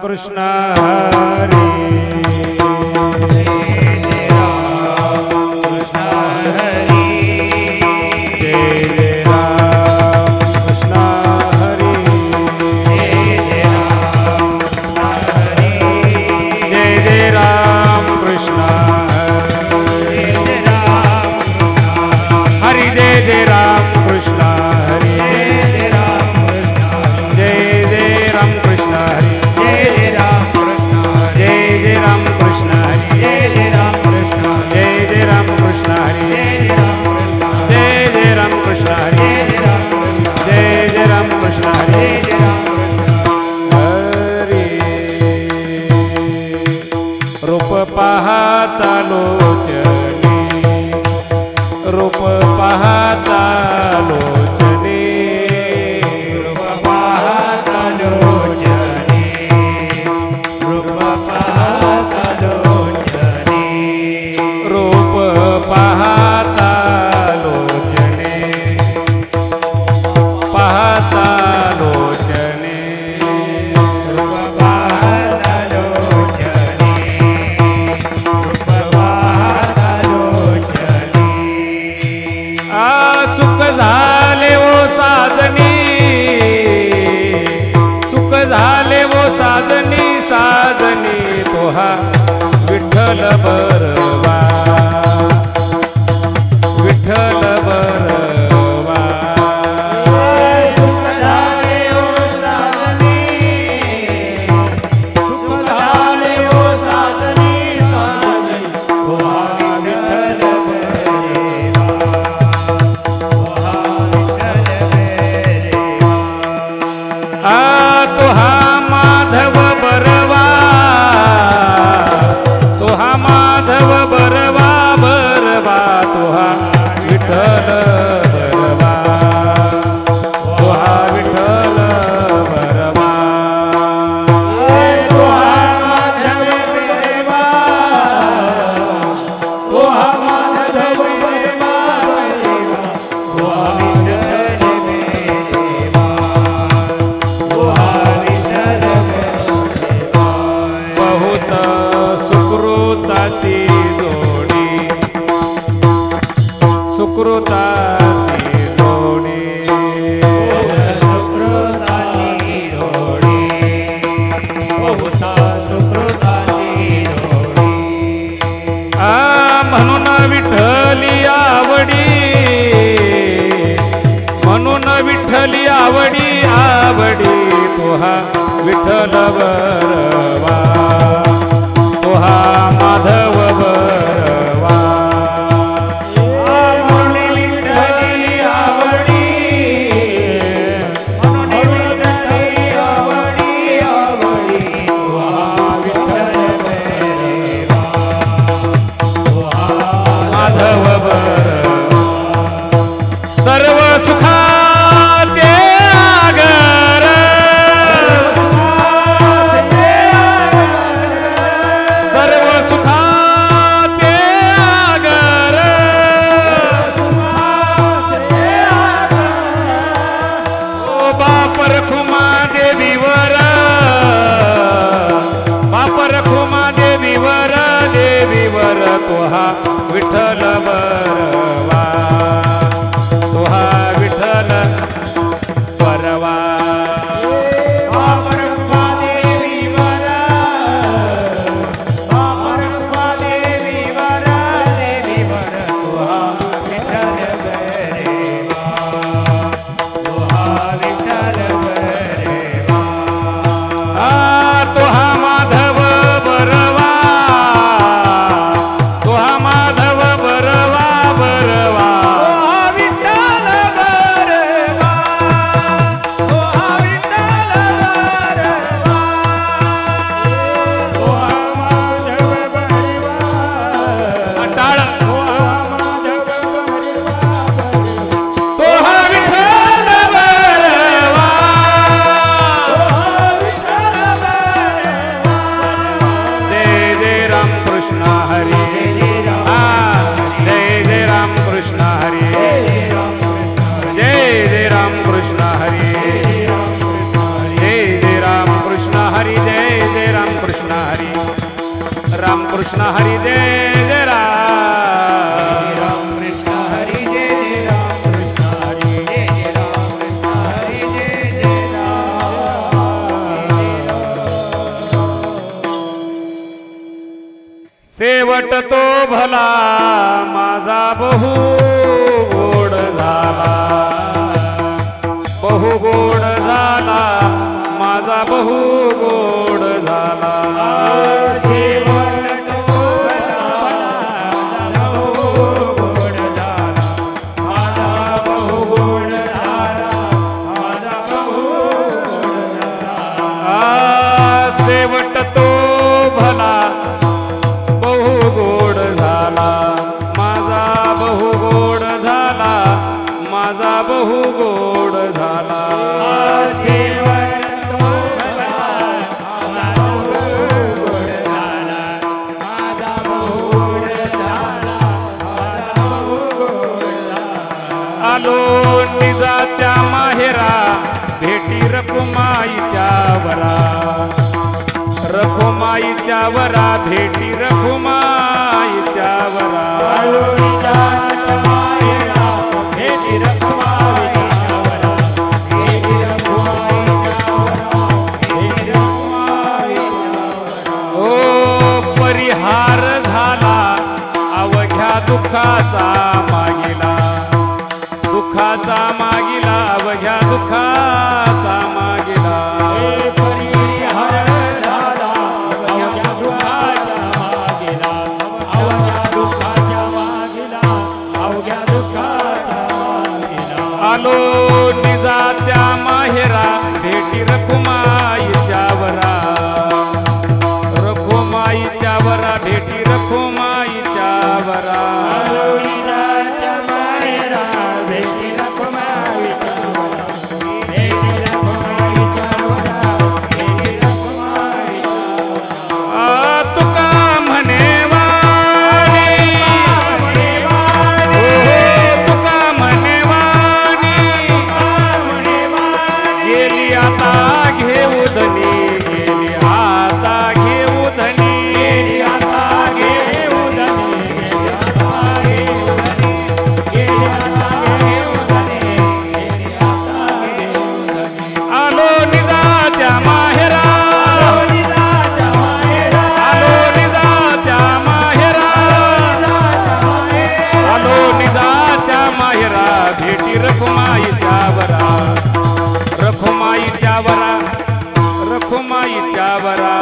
कृष्ण हरी विठ्ठल बरवा विठ्ठल बरवा सुख झाले ओ साजनी सुख झाले ओ साजनी साजनी तुहा विठ्ठल बरवा तुहा विठ्ठल बरवा तुहा माधव बरवा तुहा माधव बरवा बरवा तुहा विठ्ठल बरवा तुहा विठ्ठल बरवा तुहा माधव बरवा तुहा माधव बरवा तुहा विठ्ठल बरवा तुहा विठ्ठल बरवा बहुत सुकृताची जोडी सुकृताची जोडी सुकृताची जोडी बहुता सुकृताची जोडी म्हणून विठ्ठली आवडी म्हणून विठ्ठली आवडी आवडी तुहा विठ्ठल बरवा तुहा माधव बरवा म्हणून विठ्ठली आवडी म्हणून विठ्ठली आवडी आवडी तुहा विठ्ठल बरवा तुहा माधव बरवा सर्व सुखाचे आगर सर्व सुखाचे आगर ओ बाप रखुमा देवीवर बाप रखुमा देवीवर देवीवर तुहा विठ्ठल बरवा तुहा विठ्ठल बरवा तुहा माधव बरवा तुहा माधव बरवा बरवा विठ्ठल बरवा तुहा विठ्ठल बरवा तुहा माधव बरवा टाळ तुहा माधव बरवा तुहा विठ्ठल बरवा जय जय राम कृष्ण हरी जय जय राम कृष्ण हरी जय जय राम कृष्ण हरी जय जय राम कृष्ण हरी जय जय भला माझा बहु गोड झाला, बहु गोड झाला माझा बहु गोड झाला. शेवट तो भला बहु गोड झाला माझा बहु गोड झाला, माझा बहु गोड झाला. आलो निजाच्या माहेरा भेटी रखुमाईच्या वरा, रखुमाईच्या वरा भेटी रखुमाईच्या वरा. ओ परिहार झाला अवघ्या दुःखाचा मागिला, दुःखाचा मागिला अवघ्या दुःखाचा मागिला. आलो निजाच्या माहेरा भेटी रखुमाईच्या वरा, रखुमाईच्या वरा भेटी रखुमाईच्या वरा. भेटी रखुमाईच्या वरा, रखुमाईच्या वरा, रखुमाईच्या वरा.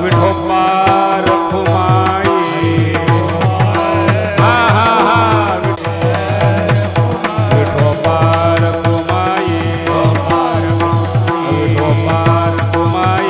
विठोबा रखुमाई, हा हा हा विठोबा रखुमाई, विठोबा रखुमाई.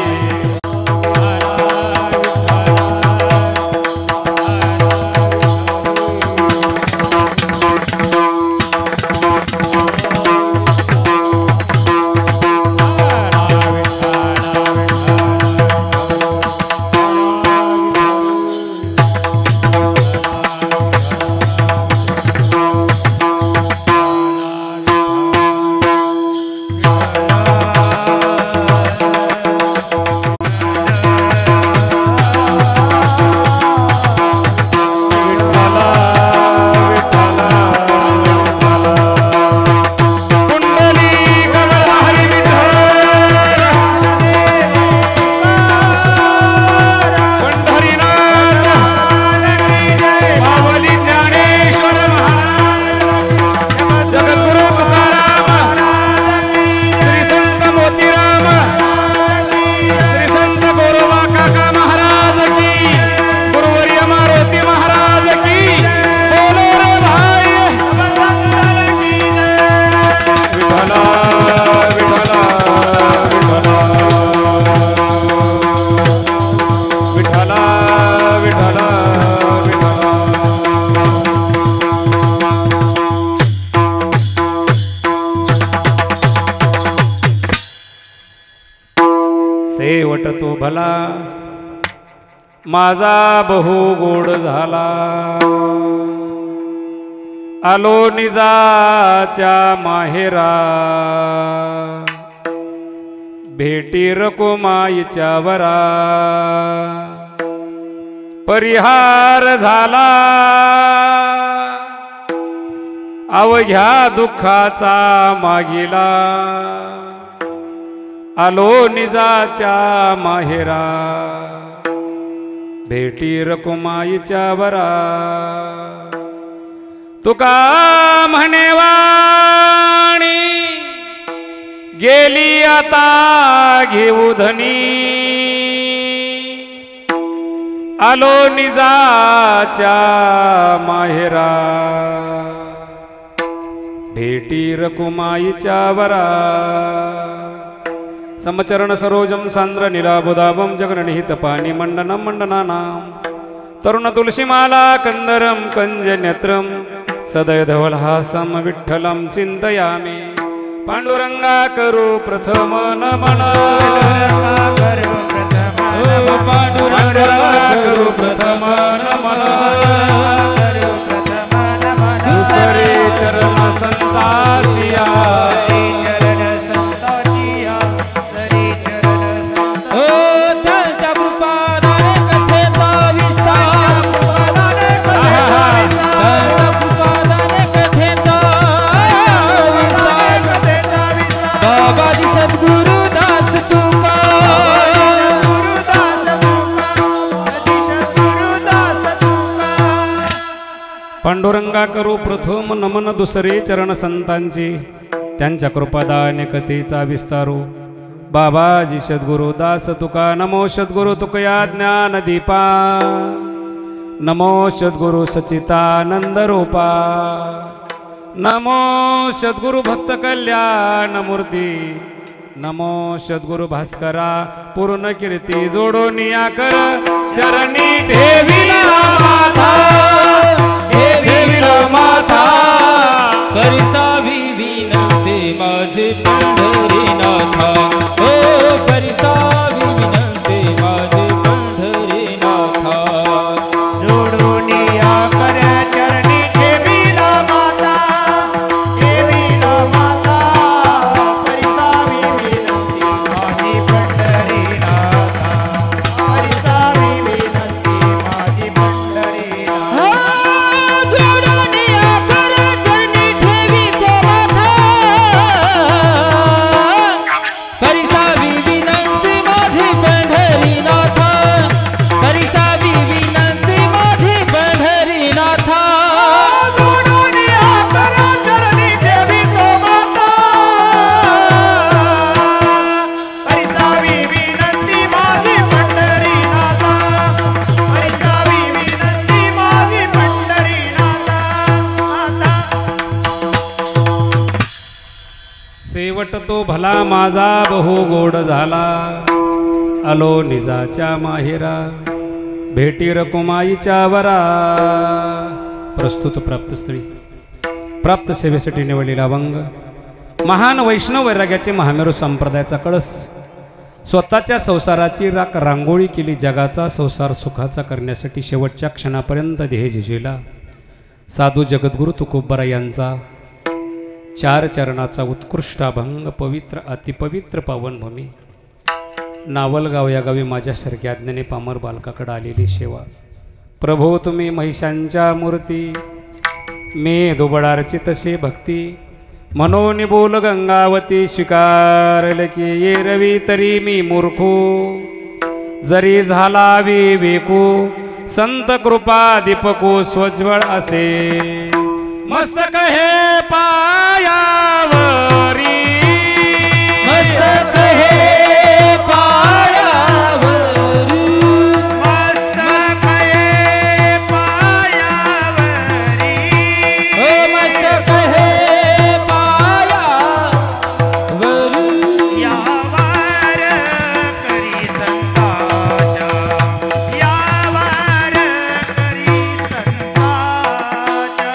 शेवट तो भला माझा बहु गोड झाला. आलो निजाच्या माहेरा भेटी रखुमाईच्या वरा. परिहार झाला अवघ्या दुःखाचा मागिला आलो निजाच्या माहेरा भेटी रकुमाईच्या वरा तुका म्हणेवाणी गेली आता घेऊ धनी आलो निजाच्या माहेरा भेटी रकुमाईच्या वरा समचरण सरोजम सांद्र नीलाबुदाबम जगननिहित पाणी मंडनम मंडनानाम तरुण तुलसीमाला कंदरम कंजन्यत्रम सदय धवलहासम विठ्ठलम चिंतयामि पांडुरंगा करू प्रथम नमन पांडुरंगा करू प्रथम नमन दुसरे चरण संतातिया पांडुरंगा करू प्रथम नमन दुसरे चरण संतांचे त्यांच्या कृपादाने कथेचा विस्तारू बाबाजी सद्गुरु दास तुका नमो सद्गुरु तुकया ज्ञान दीपा नमो सद्गुरु सचितानंद रूपा नमो सद्गुरु भक्त कल्याण मूर्ती नमो सद्गुरु भास्करा पूर्ण कीर्ती जोडून या कर चरणी ठेविला माथा माता परिसावी विनंती माझे पंढरीनाथा ओ परिसावी विनंती माझे पंढरीनाथा जोडून या कर चरणी ठेविला माता परिसावी विनंती माझी पंढरीनाथा परिसावी विनंती माझी पंढरीनाथा शेवट तो भला माझा बहु गोड झाला आलो निजाच्या माहेरा भेटी रकुमाईच्या वरा प्रस्तुत प्राप्तस्थळी प्राप्त सेवेसाठी निवडलेला अभंग महान वैष्णव वैराग्याचे महामेरू संप्रदायाचा कळस स्वतःच्या संसाराची राख रांगोळी केली जगाचा संसार सुखाचा करण्यासाठी शेवटच्या क्षणापर्यंत ध्येय झिजविला साधू जगद्गुरु तुकोबरा यांचा चार चरणाचा उत्कृष्ट अभंग पवित्र अतिपवित्र पावनभूमी नावलगाव या गावी माझ्यासारख्या अज्ञानी पामर बालकाकडे आलेली सेवा प्रभो तुम्ही महिषांच्या मूर्ती मी दुबडारची तसे भक्ती मनोनी बोल गंगावती स्वीकारल की ये रवी तरी मी मूर्खो जरी झाला विवेकू संत कृपा दीपको स्वज्वळ असे मस्तक हे पायावरी मस्तक हे पायावरी मस्तक हे पायावरी ओ मस्तक हे पायावरी यावर करी संताचा यावर करी संताचा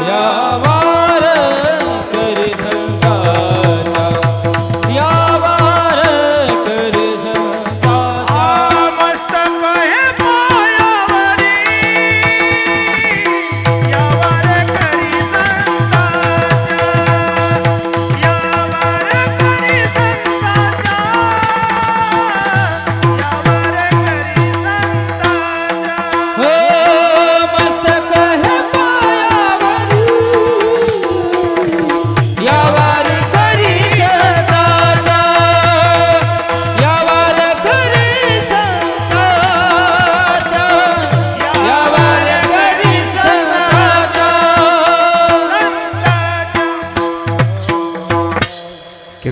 यावार करी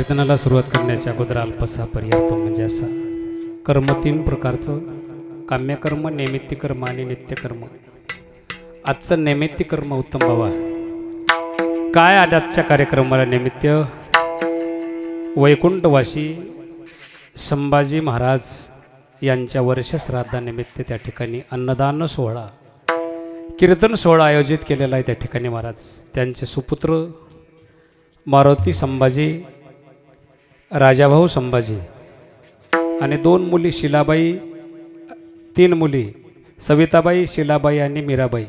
कीर्तनाला सुरुवात करण्याच्या अगोदर अल्पसा पर्याय तो म्हणजे असा कर्म 3 प्रकारचं काम्यकर्म नैमित्तिकर्म आणि नित्यकर्म. आजचं नैमित्तिकर्म उत्तम बाबा काय आजच्या कार्यक्रमाला निमित्त वैकुंठवासी संभाजी महाराज यांच्या वर्षश्राद्धानिमित्त त्या ठिकाणी अन्नदान सोहळा कीर्तन सोहळा आयोजित केलेला आहे. त्या ठिकाणी महाराज त्यांचे सुपुत्र मारुती संभाजी राजाभाऊ संभाजी आणि 2 मुली शिलाबाई 3 मुली सविताबाई शिलाबाई आणि मीराबाई.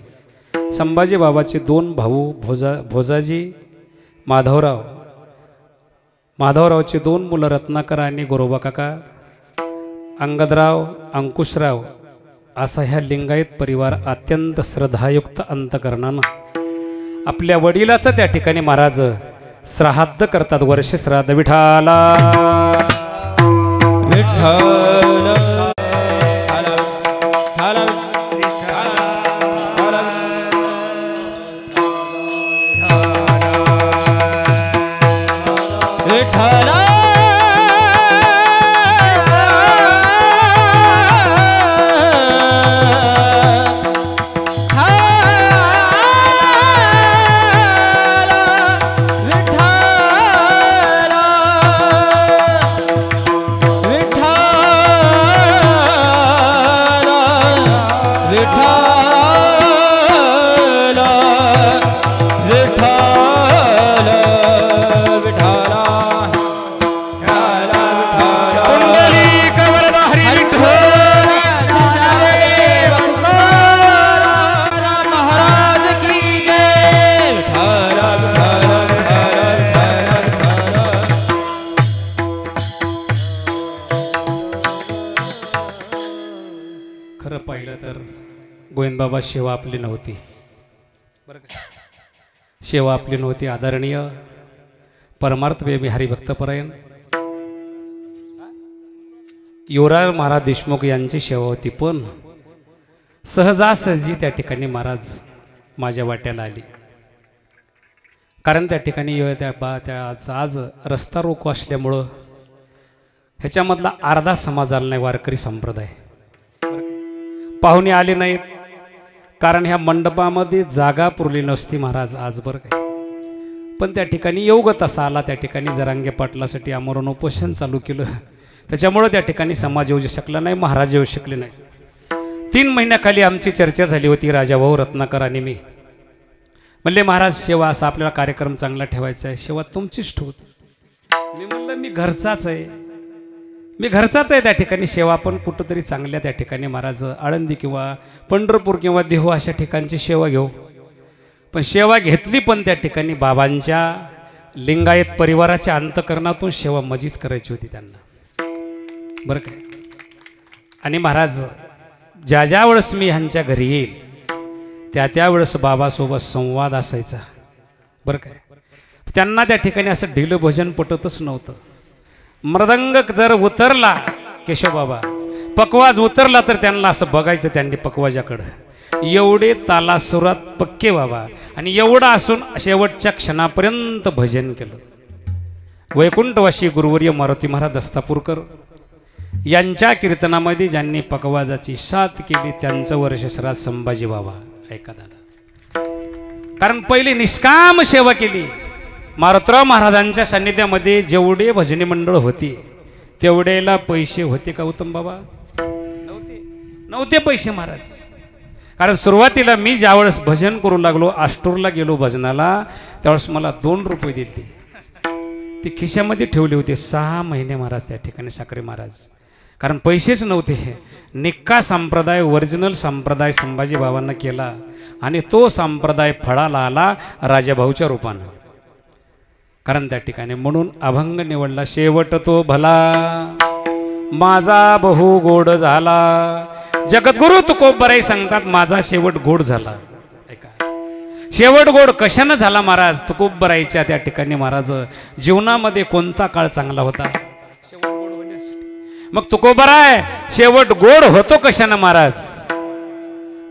संभाजी बाबाचे 2 भाऊ भोजाजी माधवरावचे 2 मुलं रत्नाकर आणि गोरोबा काका अंगदराव अंकुशराव असा ह्या लिंगायत परिवार अत्यंत श्रद्धायुक्त अंतकरणानं आपल्या वडिलाचं त्या ठिकाणी महाराज श्राद्ध करतात. वर्ष श्राद्ध विठाला विठ्ठल गोविंदबाबा सेवा आपली नव्हती बरं का. सेवा आपली नव्हती. आदरणीय परमार्थ बेबी हरिभक्तपरायण युवराज महाराज देशमुख यांची सेवा होती. पण सहजासहजी त्या ठिकाणी महाराज माझ्या वाट्याला आली. कारण त्या ठिकाणी आज रस्ता रोको असल्यामुळं ह्याच्यामधला अर्धा समाज आला नाही. वारकरी संप्रदाय पाहुणे आले नाहीत कारण ह्या मंडपामध्ये जागा पुरली नसती महाराज आज बरं काय. पण त्या ठिकाणी योगत असा आला. त्या ठिकाणी जरांगे पाटलासाठी आमरण उपोषण चालू केलं. त्याच्यामुळं त्या ठिकाणी समाज येऊ शकला नाही, महाराज येऊ शकले नाही. 3 महिन्याखाली आमची चर्चा झाली होती राजाभाऊ रत्नाकर आणि मी. म्हणले महाराज सेवा असा आपल्याला कार्यक्रम चांगला ठेवायचा आहे, सेवा तुमचीच ठेवत. मी म्हणलं मी घरचाच आहे त्या ठिकाणी. सेवा पण कुठंतरी चांगल्या त्या ठिकाणी महाराज आळंदी किंवा पंढरपूर किंवा देहू अशा ठिकाणची सेवा घेऊ. पण सेवा घेतली पण त्या ठिकाणी बाबांच्या लिंगायत परिवाराच्या अंतकरणातून सेवा मजीच करायची होती त्यांना बरं काय. आणि महाराज ज्या वेळेस मी ह्यांच्या घरी येईल त्यावेळेस बाबासोबत संवाद असायचा बरं काय. त्यांना त्या ठिकाणी असं ढिलं भजन पटतच नव्हतं. मृदंग जर उतरला केशवबाबा पकवाज उतरला तर त्यांना असं बघायचं त्यांनी पकवाजाकडं. एवढे तालासुरात पक्के बाबा आणि एवढं असून शेवटच्या क्षणापर्यंत भजन केलं. वैकुंठवासी गुरुवर्य मारुती महाराज दस्तापूरकर यांच्या कीर्तनामध्ये ज्यांनी पकवाजाची साथ केली त्यांचं वर्षश्राद्ध संभाजी बाबा. ऐका दादा, कारण पहिले निष्काम सेवा केली. मारुतराव महाराजांच्या सान्निध्यामध्ये जेवढे भजनी मंडळ होती तेवढ्याला पैसे होते का उत्तम बाबा? नव्हते पैसे महाराज. कारण सुरुवातीला मी ज्यावेळेस भजन करू लागलो आष्टूरला गेलो भजनाला त्यावेळेस मला 2 रुपये दिले. ते खिशामध्ये ठेवले होते 6 महिने महाराज त्या ठिकाणी साखरे महाराज. कारण पैसेच नव्हते. निक्का संप्रदाय ओरिजिनल संप्रदाय संभाजी बाबांना केला आणि तो संप्रदाय फळाला आला राजाभाऊच्या रूपानं. कारण त्या ठिकाणी म्हणून अभंग निवडला. शेवट तो भला माझा बहु गोड झाला. जगद्गुरु तुकोबराई सांगतात माझा शेवट गोड झाला. ऐका, शेवट गोड कशानं झाला महाराज? तुकोबराईच्या त्या ठिकाणी महाराज जीवनामध्ये कोणता काळ चांगला होता? शेवट गोड होण्यासाठी. मग तुकोबराय शेवट गोड होतो कशानं महाराज?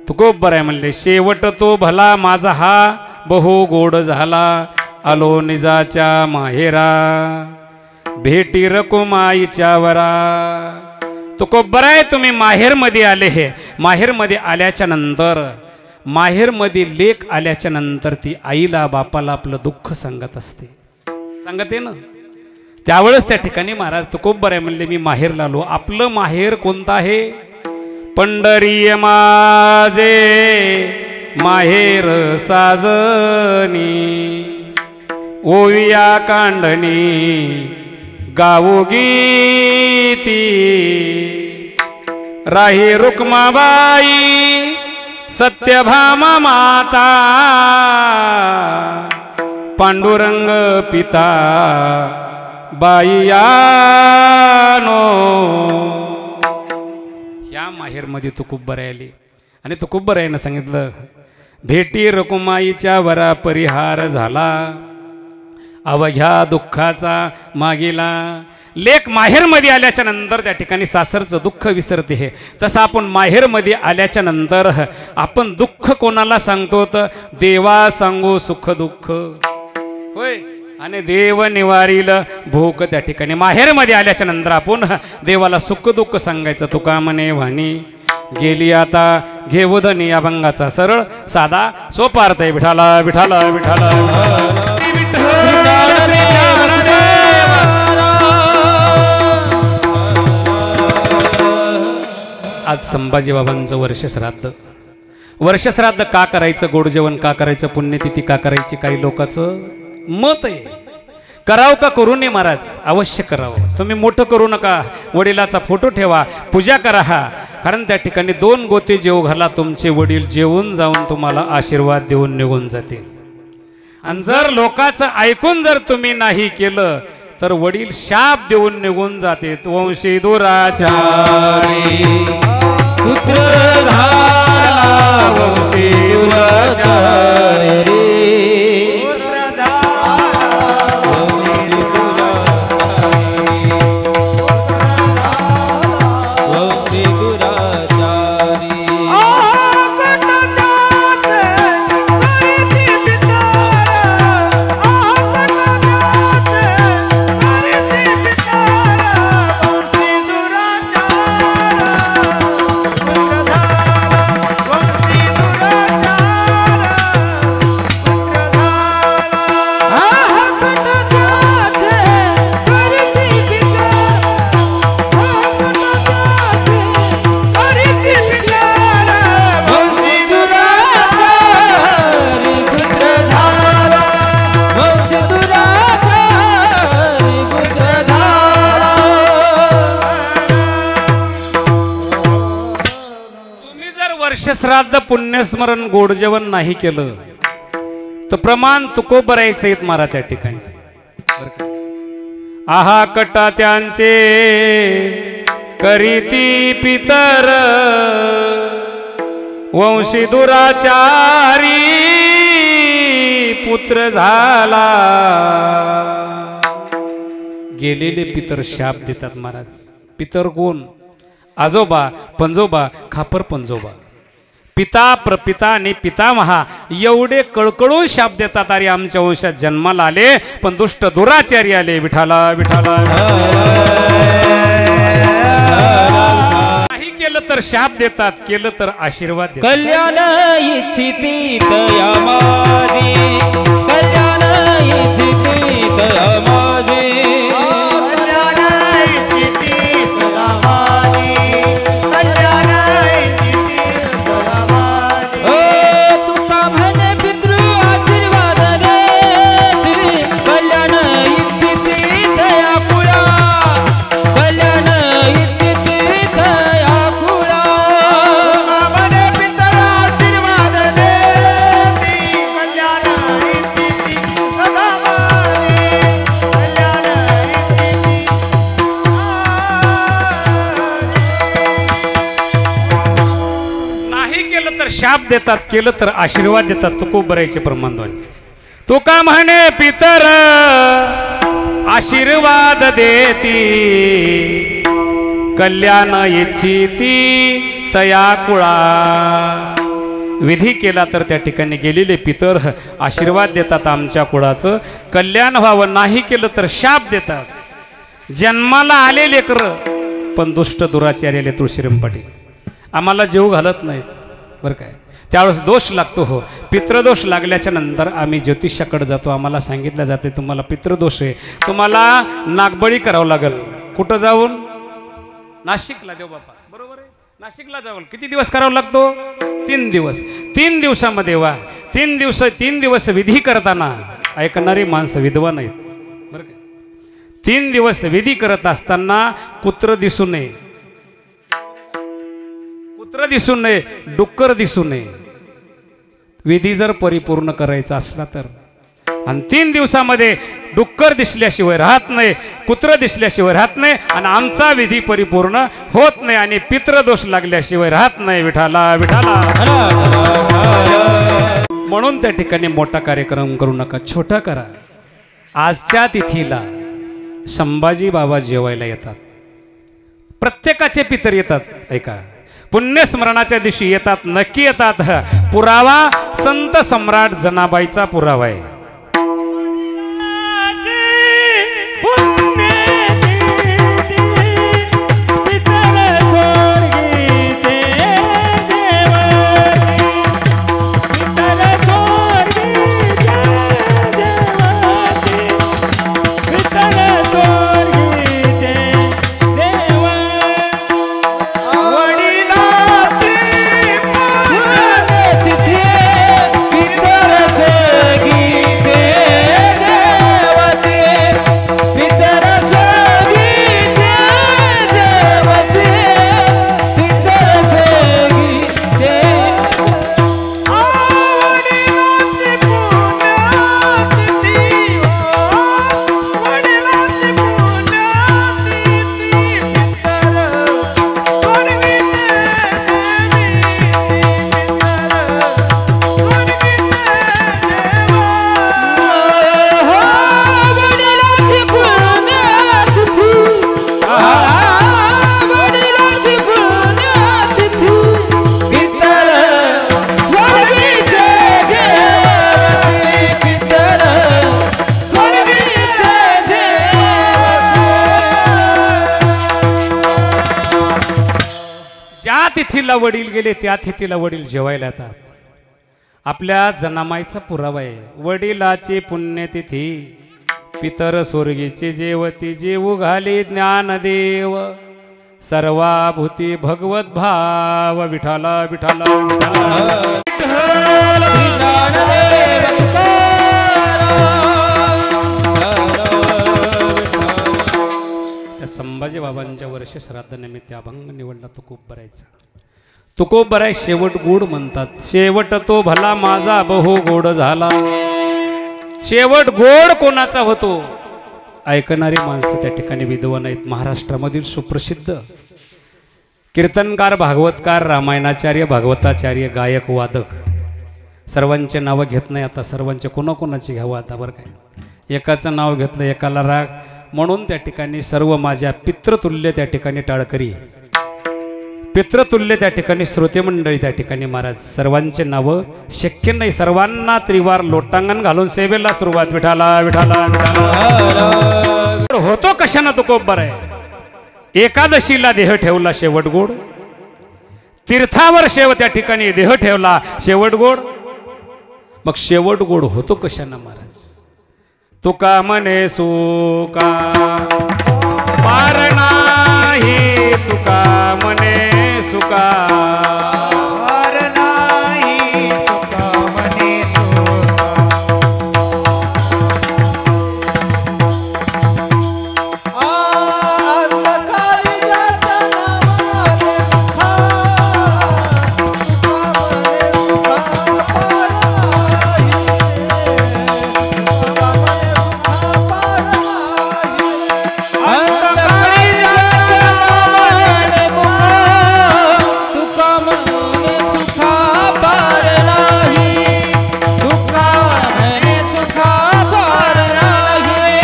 तुकोबराय म्हणले शेवट तो भला माझा हा बहु गोड झाला. आलो निजाच्या माहेरा. भेटी रकुमाईच्या वरा. तुकोबर आहे तुम्ही माहेरमध्ये आले हे. माहेरमध्ये आल्याच्या नंतर माहेरमध्ये लेक आल्याच्या नंतर ती आईला बापाला आपलं दुःख सांगत असते. सांगते ना. त्यावेळेस त्या ठिकाणी महाराज तुकोबर आहे म्हणले मी माहेरला आलो. आपलं माहेर कोणतं आहे? पंढरी माझे माहेर साजनी ओविया कांडणी गाऊ गीती राही रुक्माबाई सत्यभामा माता पांडुरंग पिता बाईयानो. या माहेरमध्ये तुकोबर आली आणि तुकोबर यानं सांगितलं भेटी रकुमाईच्या वरा परिहार झाला अवघ्या दुःखाचा मागीला. लेक माहेरमध्ये आल्याच्या नंतर त्या ठिकाणी सासरचं दुःख विसरते हे. तसं आपण माहेरमध्ये आल्याच्या नंतर आपण दुःख कोणाला सांगतो तर देवा सांगू सुख दुःख होय. आणि देव निवारील भूक. त्या ठिकाणी माहेरमध्ये आल्याच्या नंतर आपण देवाला सुख दुःख सांगायचं. तुका म्हणे वाणी गेली आता घेऊ धनी. अभंगाचा सरळ साधा सोपा अर्थ आहे. विठाला विठाला विठाला आज संभाजी बाबांचं वर्षश्राद्ध. वर्षश्राद्ध का करायचं? गोड जेवण का करायचं? पुण्यतिथी का करायची? काही लोकांचं मत आहे करावं का करू नये. महाराज अवश्य करावं. तुम्ही मोठं करू नका. वडिलाचा फोटो ठेवा, पूजा करा. कारण त्या ठिकाणी 2 गोते जेव घाला. तुमचे वडील जेवून जाऊन तुम्हाला आशीर्वाद देऊन निघून जातील. आणि जर लोकांचं ऐकून जर तुम्ही नाही केलं तर वडील शाप देऊन निघून जाते. वंशी दुराचारी पुत्र झाला वंशी दुराचारी. श्राद्ध पुण्यस्मरण गोड जेवण नाही केलं तर प्रमाण तुकोबर यायचं येत मारा त्या ठिकाणी. आहा कटा त्यांचे करीती पितर वंशी दुराचारी पुत्र झाला. गेलेले पितर शाप देतात महाराज. पितर कोण? आजोबा, पंजोबा, खापर पंजोबा, पिता, प्रपिता आणि पितामहा एवढे कळकळून शाप देतात. अरे आमच्या वंशात जन्माला आले पण दुष्ट दुराचारी आले. विठाला विठाला. नाही केलं तर शाप देतात, केलं तर आशीर्वाद देतात. कल्याण इच्छिती तया माझी, कल्याण इच्छिती तया माझी, कल्याण इच्छिती सदा माझी, कल्याण इच्छिती सदा माझी. ओ तुका म्हणे पितृ आशीर्वाद देती, कल्याण इच्छिती तया कुळा, कल्याण इच्छिती तया कुळा. म्हणे पितर आशीर्वाद देती, कल्याण इच्छिती सदा माझी, कल्याण इच्छिती. नाही केलं तर शाप देतात, केलं तर आशीर्वाद देतात. तुकोबरायचे प्रमाणध्वनी. तुका म्हणे पितर आशीर्वाद देती, कल्याण इच्छिती तया कुळा. विधी केला तर त्या ठिकाणी गेलेले पितर आशीर्वाद देतात आमच्या कुळाचं कल्याण व्हावं. नाही केलं तर शाप देतात. जन्माला आले लेकर पण दुष्ट दुराचारी आले तुळशीराम पाटील आम्हाला जीव घालत नाहीत बरं काय त्यावेळेस दोष लागतो हो पितृदोष लागल्याच्या नंतर आम्ही ज्योतिषाकडे जातो आम्हाला सांगितलं जाते तुम्हाला पितृदोष आहे तुम्हाला नागबळी करावं लागेल कुठं जाऊन नाशिकला देव बापा बरोबर आहे नाशिकला जाऊन किती दिवस करावा लागतो 3 दिवस 3 दिवसामध्ये वा 3 दिवस विधी करताना ऐकणारी माणसं विधवा नाहीत बरं काय 3 दिवस विधी करत असताना कुत्र दिसू नये कुत्र दिसू नये डुक्कर दिसू नये विधी जर परिपूर्ण करायचा असला तर आणि 3 दिवसामध्ये डुक्कर दिसल्याशिवाय राहत नाही कुत्र दिसल्याशिवाय राहत नाही आणि आमचा विधी परिपूर्ण होत नाही आणि पितृदोष लागल्याशिवाय राहत नाही विठाला विठाला म्हणून त्या ठिकाणी मोठा कार्यक्रम करू नका छोटा करा आजच्या तिथीला संभाजी बाबा जेवायला येतात प्रत्येकाचे पितर येतात ऐका पुण्यस्मरणाच्या दिवशी येतात नक्की येतात पुरावा संत सम्राट जनाबाईचा पुरावा आहे तिथीला वडील गेले त्या तिथीला वडील जेवायला येतात आपल्या जनामाईचा पुरावा आहे वडिलाची पुण्यतिथी पितर स्वर्गीचे जेवती जेवू घाले ज्ञानदेव सर्वाभूती भगवत भाव विठाला विठाला संभाजी बाबांच्या वर्ष श्राद्धानिमित्त अभंग निवडला तो खूप बराय शेवट गोड म्हणतात शेवट तो भला माझा बहु गोड झाला शेवट गोड कोणाचा होतो ऐकणारी माणसं त्या ठिकाणी विद्वान आहेत महाराष्ट्रामधील सुप्रसिद्ध कीर्तनकार भागवतकार रामायणाचार्य भागवताचार्य गायक वादक सर्वांचे नावं घेत नाही आता सर्वांचे कोणाकोणाची घ्यावं आता बरं काय एकाचं नाव घेतलं एकाला राग म्हणून त्या ठिकाणी सर्व माझ्या पितृतुल्य त्या ठिकाणी टाळकरी पितृतुल्य त्या ठिकाणी श्रोते मंडळी त्या ठिकाणी महाराज सर्वांचे नावं शक्य नाही सर्वांना त्रिवार लोटांगण घालून सेवेला सुरुवात विठाला विठाला विठाला होतो कशानं तो कोब्बर आहे एकादशीला देह ठेवला शेवट गोड तीर्थावर शेव त्या ठिकाणी देह ठेवला शेवट गोड मग शेवट गोड होतो कशानं महाराज तुका म्हणे सुका पार नाही तुका म्हणे सुका पार नाही तुका म्हणे सुका अंधकारी जाता नावाने मुखा तुका म्हणे सुका पार नाही तुका म्हणे सुका पार नाही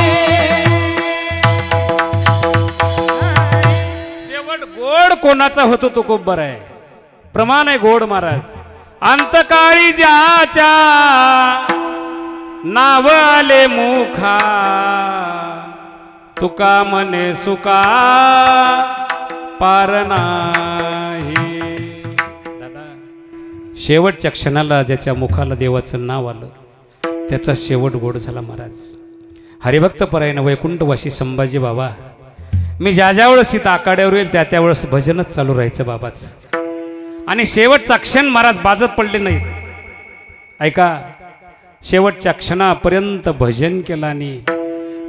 कोणाचा होतो तो कोब्बर आहे प्रमाण आहे गोड महाराज अंतकाळी ज्याच्या नाव आले मुखा तुका मने सुका पार नाही. दादा, शेवटच्या क्षणाला ज्याच्या मुखाला देवाचं नाव आलं त्याचा शेवट गोड झाला महाराज. हरिभक्त परायण वैकुंठवासी संभाजी बाबा, मी ज्या ज्या वेळेस इथं आकाड्यावर येईल त्या त्यावेळेस भजनच चालू राहायचं बाबाच. आणि शेवटचा क्षण महाराज बाजत पडले नाही. ऐका, शेवटच्या क्षणापर्यंत भजन केलं आणि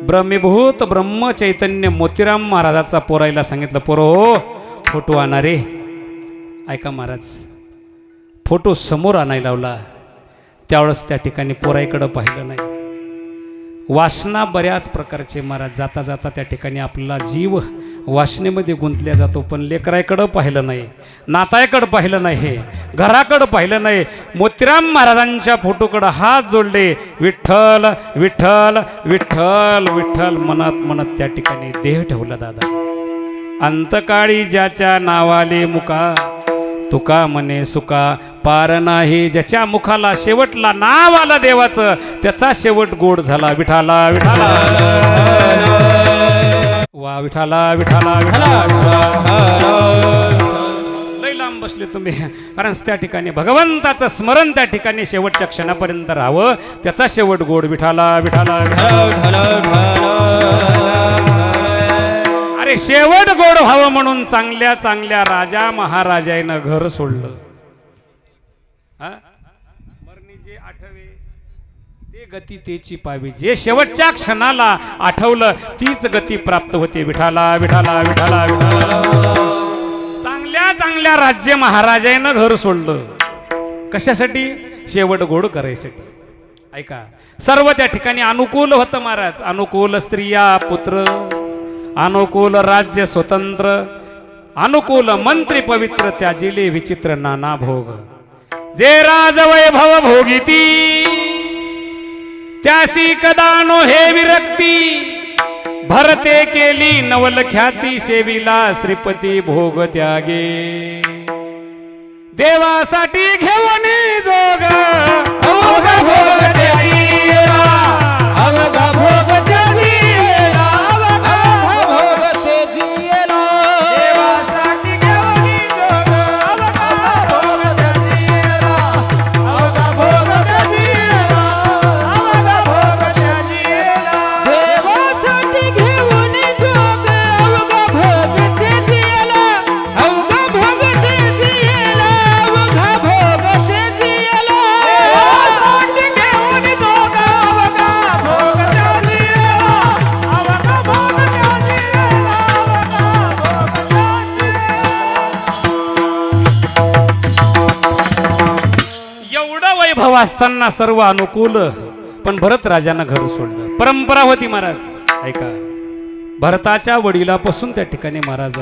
ब्रह्मीभूत ब्रह्म चैतन्य मोतीराम महाराजाचा पोरायला सांगितलं, पोरो फोटो आणा रे. ऐका महाराज, फोटो समोर आणायला लावला. त्यावेळेस त्या ठिकाणी पोराईकडं पाहिलं नाही. वासना बऱ्याच प्रकारचे महाराज, जाता जाता त्या ठिकाणी आपला जीव वासनेमध्ये गुंतल्या जातो. पण लेकराकडं पाहिलं नाही, नातायकडं पाहिलं नाही, घराकडं पाहिलं नाही. मोतीराम महाराजांच्या फोटोकडं हात जोडले. विठ्ठल विठ्ठल विठ्ठल विठ्ठल म्हणत म्हणत त्या ठिकाणी देह ठेवला. दादा, अंतकाळी ज्याच्या नावाले मुका तुका मने सुका पार नाही. ज्याच्या मुखाला शेवटला नाव आलं देवाचं त्याचा शेवट गोड झाला. विठाला विठाला वा, विठाला विठाला विठाला. लय लांब बसले तुम्ही, कारण त्या ठिकाणी भगवंताचं स्मरण त्या ठिकाणी शेवटच्या क्षणापर्यंत राहावं, त्याचा शेवट गोड. विठाला विठाला शेवट गोड व्हावं म्हणून चांगल्या चांगल्या राजा महाराजानं घर सोडलं. मरणी जे आठवे ते गती तेची पावी. जे शेवटच्या क्षणाला आठवलं तीच गती प्राप्त होते. विठाला विठाला विठाला विठाला. चांगल्या चांगल्या राज्य महाराजानं घर सोडलं. कशासाठी? शेवट गोड करायसाठी. ऐका, सर्व त्या ठिकाणी अनुकूल होतं महाराज. अनुकूल स्त्रिया पुत्र, अनुकूल राज्य स्वतंत्र, अनुकूल मंत्री पवित्र, त्याजिले विचित्र नाना भोग. जे राजवैभव भोगिती त्यासी कदानो हे विरक्ती. भरते केली नवल ख्याती सेविला श्रीपती भोग त्यागे. देवासाठी घेऊन जोग अवघा भोग त्यागीला, अवघा भोग त्यागीला. असताना सर्व अनुकूल, पण भरत राजानं घर सोडलं. परंपरा होती महाराज. ऐका, भरताच्या वडिलापासून त्या ठिकाणी महाराज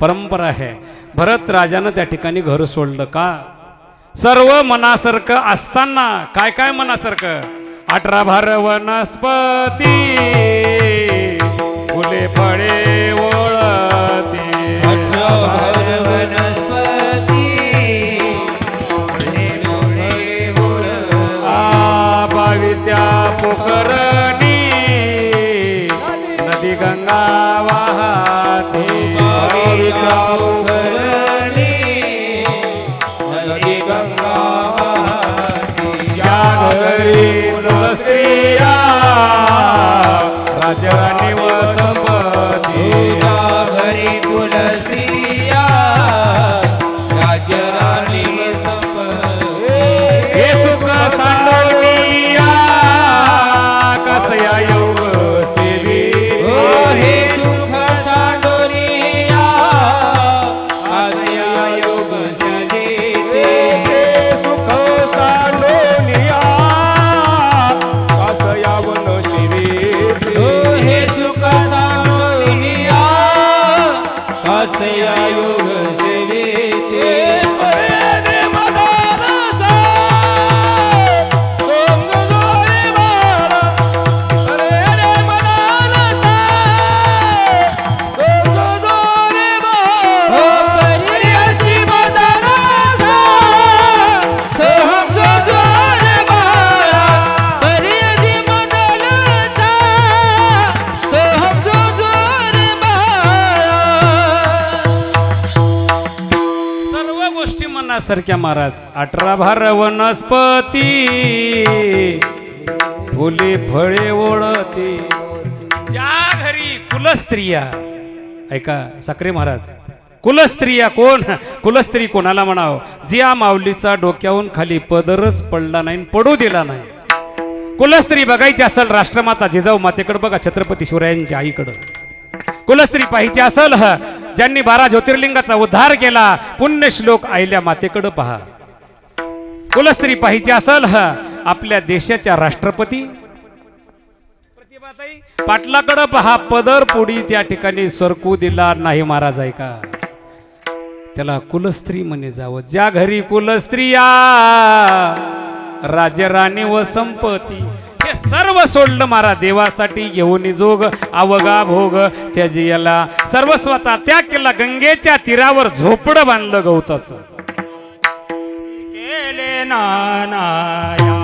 परंपरा आहे. भरत राजानं त्या ठिकाणी घर सोडलं का? सर्व मनासारखं असताना. काय काय मनासारखं? 18 भार वनस्पती फुले फळे ओळती. 18 भार वनस्पती पावित्या पोखरणी नदी गंगा वाहते. पावित्या पोखरणी नदी गंगा वाहते. या घरी स्त्रिया राजराणी व संपत्ती. या घरी कुल स्त्रिया राजराणी व संपत्ती. हे सुख सांडोनिया कसया योग सेवी. हे सुख सांडोनिया कसया योग सेवी. सुख सांडोनिया कसया वन सेवी. हे सुख सारख्या महाराज 18 भार वनस्पती फुले फळे ओळती ज्या घरी कुलस्त्रिया ऐका साखरे महाराज कुलस्त्रिया कोण कुलस्त्री कोणाला म्हणावं ज्या माऊलीचा डोक्याहून खाली पदरच पडला नाही पडू दिला नाही कुलस्त्री बघायची असेल राष्ट्रमाता जिजाऊ मातेकडे बघा छत्रपती शिवरायांच्या आईकडं कुलस्त्री पाहिजे असेल ज्यांनी 12 ज्योतिर्लिंगाचा उद्धार केला पुण्यश्लोक आईल्या मातेकडे पहा कुलस्त्री पाहिजे असेल आपल्या देशाच्या राष्ट्रपती प्रतिभाताई पाटलाकडे पहा पदर पुढी त्या ठिकाणी सरकू दिला नाही महाराज ऐका त्याला कुलस्त्री म्हणे जावं ज्या घरी कुलस्त्रिया राजराणी व संपत्ती हे सर्व सोडलं मारा देवासाठी घेऊन जोग अवगा भोग त्याची याला सर्वस्वाचा त्याग केला गंगेच्या तीरावर झोपडं बांधलं गवताचं केले नानाया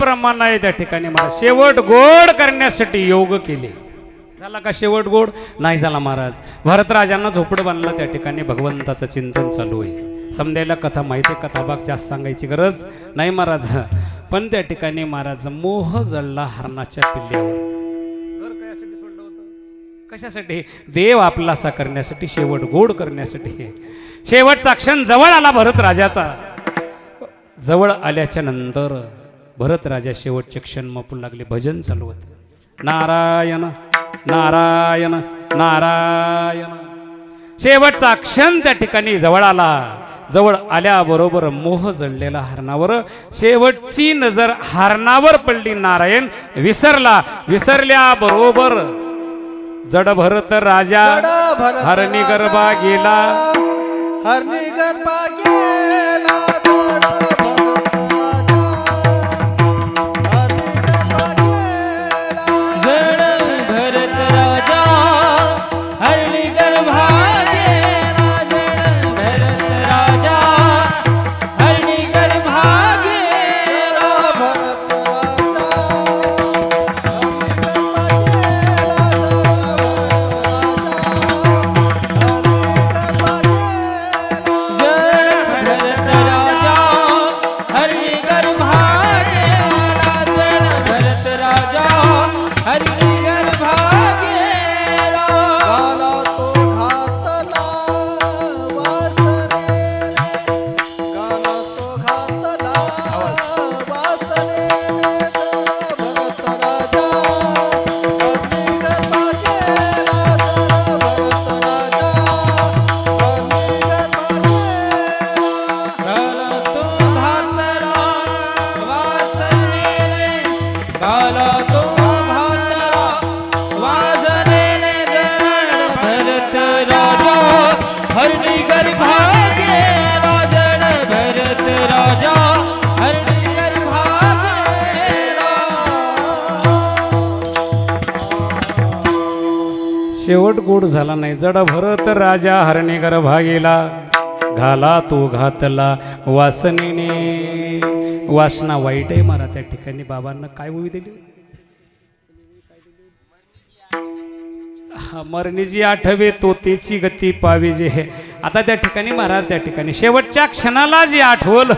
प्रमाण आहे त्या ठिकाणी मला शेवट गोड करण्यासाठी योग केले झाला का शेवट गोड नाही झाला महाराज भरतराजांना झोपडं बांधलं त्या ठिकाणी भगवंताचं चिंतन चालू आहे समजायला कथा माहिती आहे कथाभाग जास्त सांगायची गरज नाही महाराज पण त्या ठिकाणी महाराज मोह जळला हरणाच्या पिल्ल्यावर घर कशासाठी सोडलं होतं कशासाठी देव आपलासा करण्यासाठी शेवट गोड करण्यासाठी शेवटचा क्षण जवळ आला भरतराजाचा जवळ आल्याच्या नंतर भरत राजा शेवटचे क्षण मापू लागले भजन चालू होते नारायण नारायण नारायण शेवटचा क्षण त्या ठिकाणी जवळ आला जवळ आल्याबरोबर मोह जळलेला हरणावर शेवटची नजर हरणावर पडली नारायण विसरला विसरल्याबरोबर जड भरत राजा हरणी गर्भा गेला हरणी गर्भा गेला भरत गोड झाला नाही. जड भरत राजा हरणेकर भागेला, घाला तो घातला वासनेने. वासना वाईट आहे मारा त्या ठिकाणी. बाबांना काय उभी दिली? मरणी जी आठवे तो तेची गती पावे जे हे. आता त्या ठिकाणी महाराज त्या ठिकाणी शेवटच्या क्षणाला जी आठवल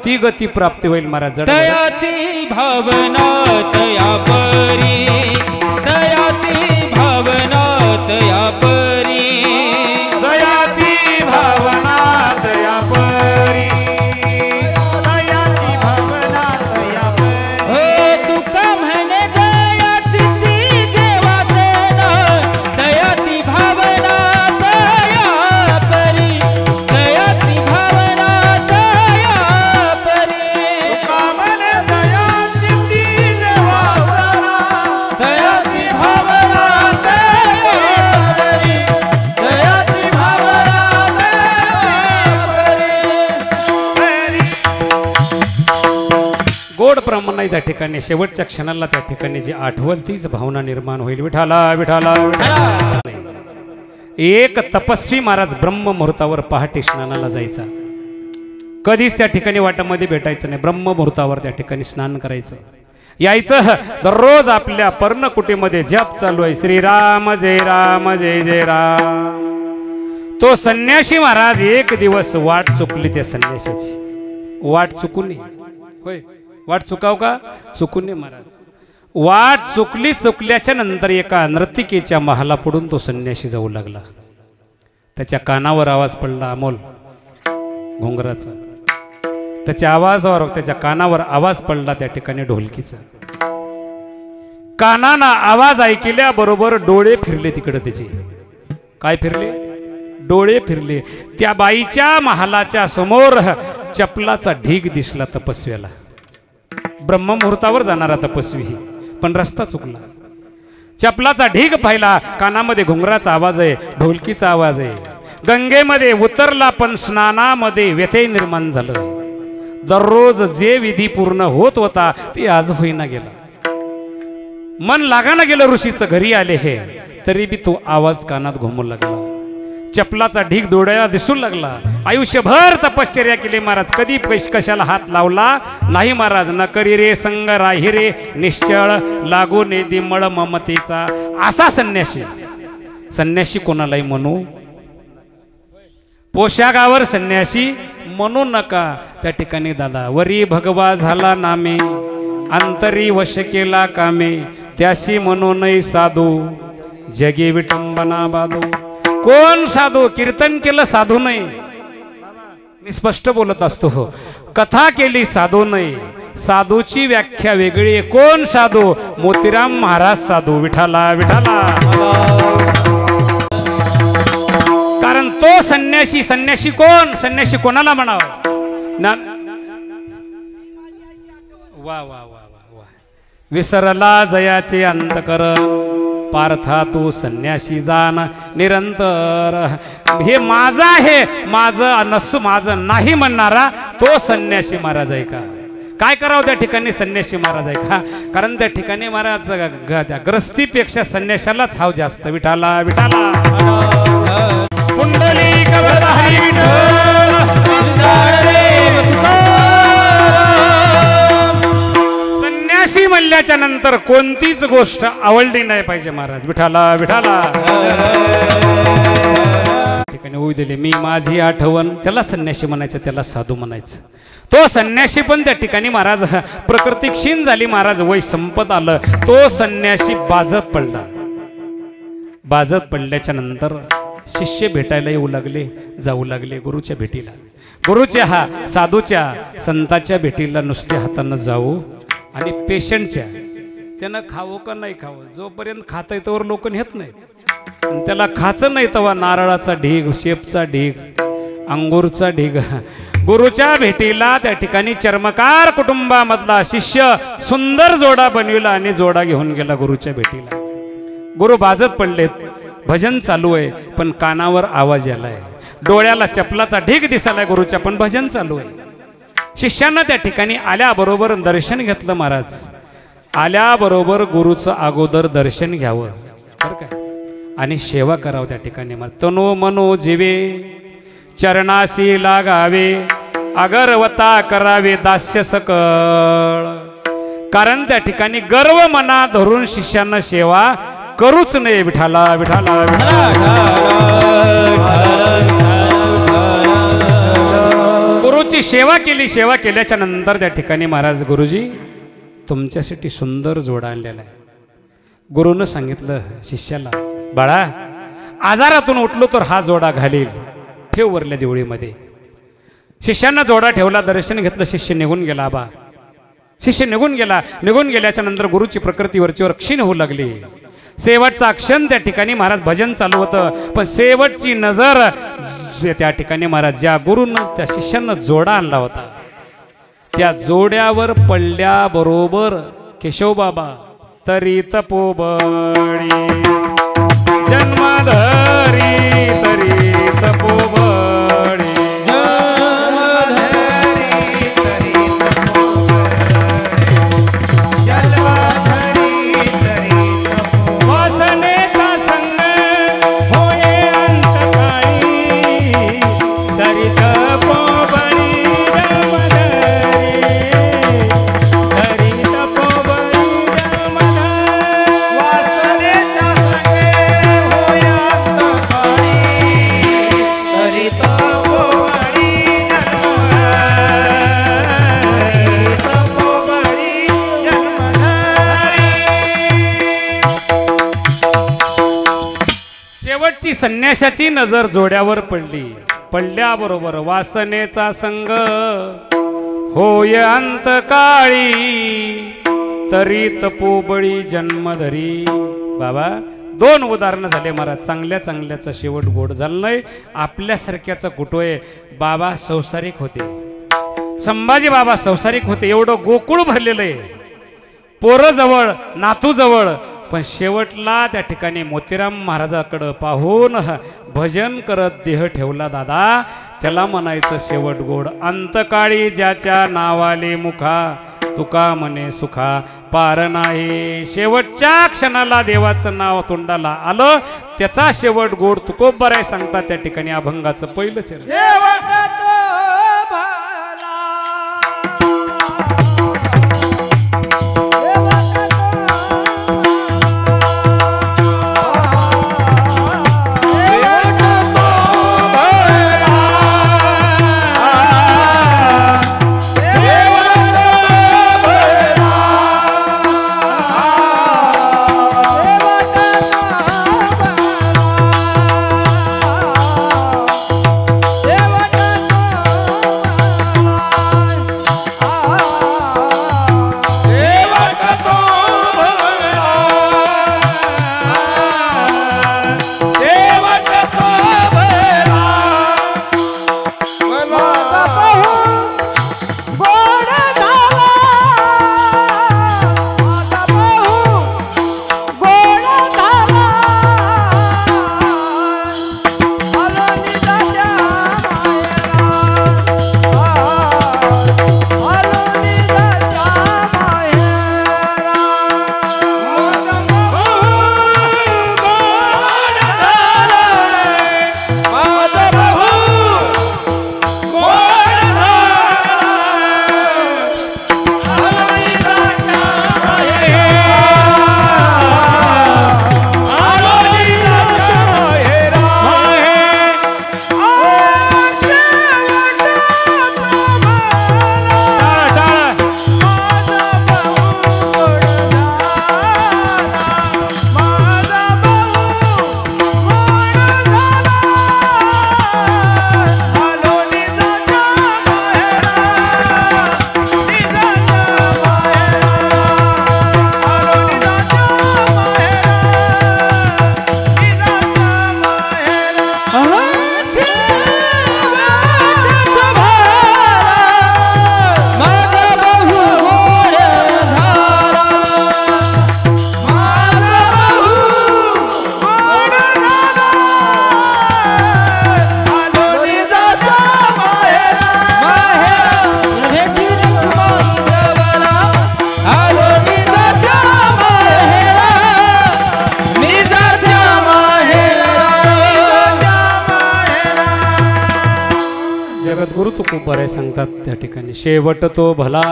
ती गती प्राप्त होईल महाराज. दयाची भावना तया परी, दयाची भावना तया परी, दयाची भावना दया परी, दयाची भावना दया परी. हो तुका म्हणे दयाची ती जेवासना, दयाची भावना तया परी, दयाची भावना तया परी. कामने दयाची ती वासना, दयाची भावना तया परी, दयाची भावना तया परी. गोड प्रमाण त्या ठिकाणी शेवटच्या क्षणाला त्या ठिकाणी जी आठवल तीच भावना निर्माण होईल. विठाला विठाला विठाला. एक तपस्वी महाराज ब्रह्म मुहूर्तावर पहाटे स्नानाला जायचा. कधीच त्या ठिकाणी वाटामध्ये भेटायचं नाही. ब्रह्म मुहूर्तावर त्या ठिकाणी स्नान करायचं, यायचं. दररोज आपल्या पर्णकुटीमध्ये जप चालू आहे, श्रीराम जय राम जय जय राम. तो संन्यासी महाराज एक दिवस वाट चुकली. त्या संन्यासाची वाट चुकून होय, वाट चुकाव का? चुकून महाराज वाट चुकल्याच्या नंतर एका नर्तिकेच्या महाला पडून तो संन्यासी जाऊ लागला. त्याच्या कानावर आवाज पडला अमोल घोंगराचा. त्याच्या आवाजावर, त्याच्या कानावर आवाज पडला त्या ठिकाणी ढोलकीचा. कानाना आवाज ऐकल्याबरोबर डोळे फिरले तिकडे त्याचे. काय फिरले? डोळे फिरले. त्या बाईच्या महालाच्या समोर चपलाचा ढीग दिसला तपस्व्याला. ब्रह्ममुहूर्तावर जाणारा तपस्वी, पण रस्ता चुकला. चपलाचा ढीग पाहिला. कानामध्ये घुंगराचा आवाज आहे, ढोलकीचा आवाज आहे. गंगेमध्ये उतरला पण स्नानामध्ये व्यत्यय निर्माण झालं. दररोज जे विधी पूर्ण होत होता ते आज होईना गेला. मन लागाना गेलं ऋषीचं. घरी आले हे तरी बी तो आवाज कानात घुमू लागला. चपलाचा ढीग डोळ्याला दिसू लागला. आयुष्यभर तपश्चर्या केली महाराज, कधी कशाला हात लावला नाही महाराज. न करी रे संग राही रे निश्चळ, लागू नेदी मळ ममतेचा. असा संन्यासी. संन्यासी कोणालाही म्हणू, पोशाखावर संन्यासी म्हणू नका. त्या ठिकाणी दादा वरी भगवा झाला नामे, अंतरी वश केला कामे, त्याशी म्हणून साधू जगे विटंबना बाधू. कोण साधू? कीर्तन केलं साधू नाही. मी स्पष्ट बोलत असतो. हो, कथा केली साधू नाही. साधूची व्याख्या वेगळी आहे. कोण साधू? मोतीराम महाराज साधू. विठाला विठाला. कारण तो संन्यासी. संन्यासी कोण? संन्यासी कोणाला म्हणावं ना? वा वा वा वा वा. विसरला जयाचे अंतकरण, पार्था तू संन्यासी जाण निरंतर. हे माझं आहे, माझं नसू, माझं नाही म्हणणारा तो संन्यासी महाराज आहे का? काय करावं त्या ठिकाणी? संन्यासी महाराज आहे का? कारण त्या ठिकाणी महाराज त्या ग्रस्तीपेक्षा संन्यासालाच हाव जास्त. विठाला विठाला. कुंडली कवरधारी विठ्ठल, संन्यासी म्हणल्याच्या नंतर कोणतीच गोष्ट आवडली नाही पाहिजे महाराज. विठाला विठाला. ठिकाणी होऊ दिले. मी माझी आठवण, त्याला संन्यासी म्हणायचं, त्याला साधू म्हणायचं. तो संन्यासी पण त्या ठिकाणी महाराज प्रकृती क्षीण झाली महाराज, वय संपत आलं. तो संन्यासी बाजत पडला. बाजत पडल्याच्या नंतर शिष्य भेटायला येऊ लागले, जाऊ लागले गुरुच्या भेटीला. गुरुच्या हा साधूच्या संताच्या भेटीला नुसत्या हातानं जाऊ आणि पेशंटच्या त्यानं खावं का नाही खावं, जोपर्यंत खाता तोवर लोक नेत नाहीत. त्याला खाचं नाही तेव्हा नारळाचा ढीग, शेपचा ढीग, अंगूरचा ढीग. गुरुच्या भेटीला त्या ठिकाणी चर्मकार कुटुंबामधला शिष्य सुंदर जोडा बनविला आणि जोडा घेऊन गेला गुरुच्या भेटीला. गुरु बाजत पडलेत, भजन चालू आहे पण कानावर आवाज यालाय, डोळ्याला चपलाचा ढीग दिसालाय गुरुच्या, पण भजन चालू आहे. शिष्यांना त्या ठिकाणी आल्याबरोबर दर्शन घेतलं महाराज. आल्याबरोबर गुरुचं अगोदर दर्शन घ्यावं बरं काय. आणि सेवा करावं त्या ठिकाणी. मग तनो मनो जीवे चरणाशी लागावे, अगरवता करावे दास्य सकळ. कारण त्या ठिकाणी गर्व मना धरून शिष्यांना सेवा करूच नये. विठाला विठाला गुरुची सेवा केली. सेवा केल्याच्या नंतर त्या ठिकाणी महाराज गुरुजी तुमच्यासाठी सुंदर जोडा आणलेला आहे. गुरुनं सांगितलं शिष्याला, बाळा आजारातून उठलो तर हा जोडा घालील, ठेव वरल्या देवळीमध्ये. शिष्यांना जोडा ठेवला, दर्शन घेतलं, शिष्य निघून गेला. बा शिष्य निघून गेला. निघून गेल्याच्या नंतर गुरुची प्रकृती वरचीवर क्षीण होऊ लागली. शेवटचा क्षण त्या ठिकाणी महाराज भजन चालू होतं, पण शेवटची नजर त्या ठिकाणी महाराज ज्या गुरुनं त्या शिष्यांना जोडा आणला होता त्या जोड्यावर पडल्याबरोबर केशवबाबा तरी तपोबळी जन्मधरी तरी तपोबळी वासनेचा संग होये अंतकाळी तरी तपोबळी जन्मधरी तरी तपोबळी जन्मधरी वासनेच्या संगे होया अंतकाळी, तरी तपोबळी जन्मधरी, तपोबळी जन्मधरी. शेवटची संन्याशाची नजर जोड्यावर पडली. पडल्याबरोबर वासनेचा संग होय अंतकाळी तरी तपोबळी जन्मधरी. बाबा दोन उदाहरणं झाले महाराज. चांगल्या चांगल्याचा शेवट गोड झाला नाही. आपल्यासारख्याचा कुटोय. बाबा संसारिक होते, संभाजी बाबा संसारिक होते. एवढं गोकुळ भरलेलं आहे, पोरं जवळ, नातू जवळ, पण शेवटला त्या ठिकाणी मोतीराम महाराजाकडं पाहून भजन करत देह ठेवला. दादा त्याला म्हणायचं शेवट गोड. अंतकाळी ज्याच्या नावाले मुखा तुका म्हणे सुखा पार नाही. शेवटच्या क्षणाला देवाचं नाव तोंडाला आलं त्याचा शेवट गोड. तुकोबाराय सांगतात त्या ठिकाणी अभंगाचं पहिलं चरण. सेवक तो भला, सेवक जगद्गुरु तुकोबाराय सांगतात त्या ठिकाणी, शेवट तो भला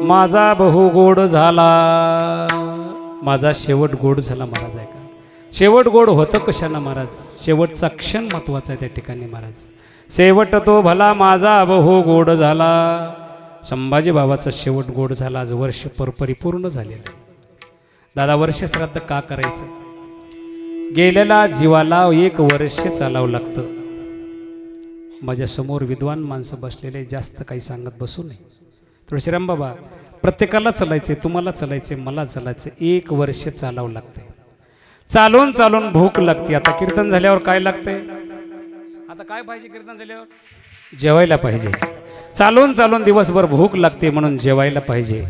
माझा बहु गोड झाला. माझा शेवट गोड झाला महाराज. आहे का शेवट गोड होतं कशानं महाराज? शेवटचा क्षण महत्वाचा आहे त्या ठिकाणी महाराज. शेवट तो भला माझा बहु गोड झाला. संभाजी बाबाचा शेवट गोड झाला. आज वर्ष परिपूर्ण झालेलं आहे. दादा वर्ष श्राद्ध का करायचं? गेलेला जीवाला 1 वर्ष चालावं लागतं. माझ्यासमोर विद्वान माणसं बसलेले, जास्त काही सांगत बसू नये. तुळशीराम बाबा प्रत्येकाला चालायचे, तुम्हाला चालायचे, मला चालायचे. 1 वर्ष चालावं लागते. चालून चालून भूक लागते. आता कीर्तन झाल्यावर काय लागते? आता काय पाहिजे कीर्तन झाल्यावर? जेवायला पाहिजे. चालून चालून दिवसभर भूक लागते म्हणून जेवायला पाहिजे.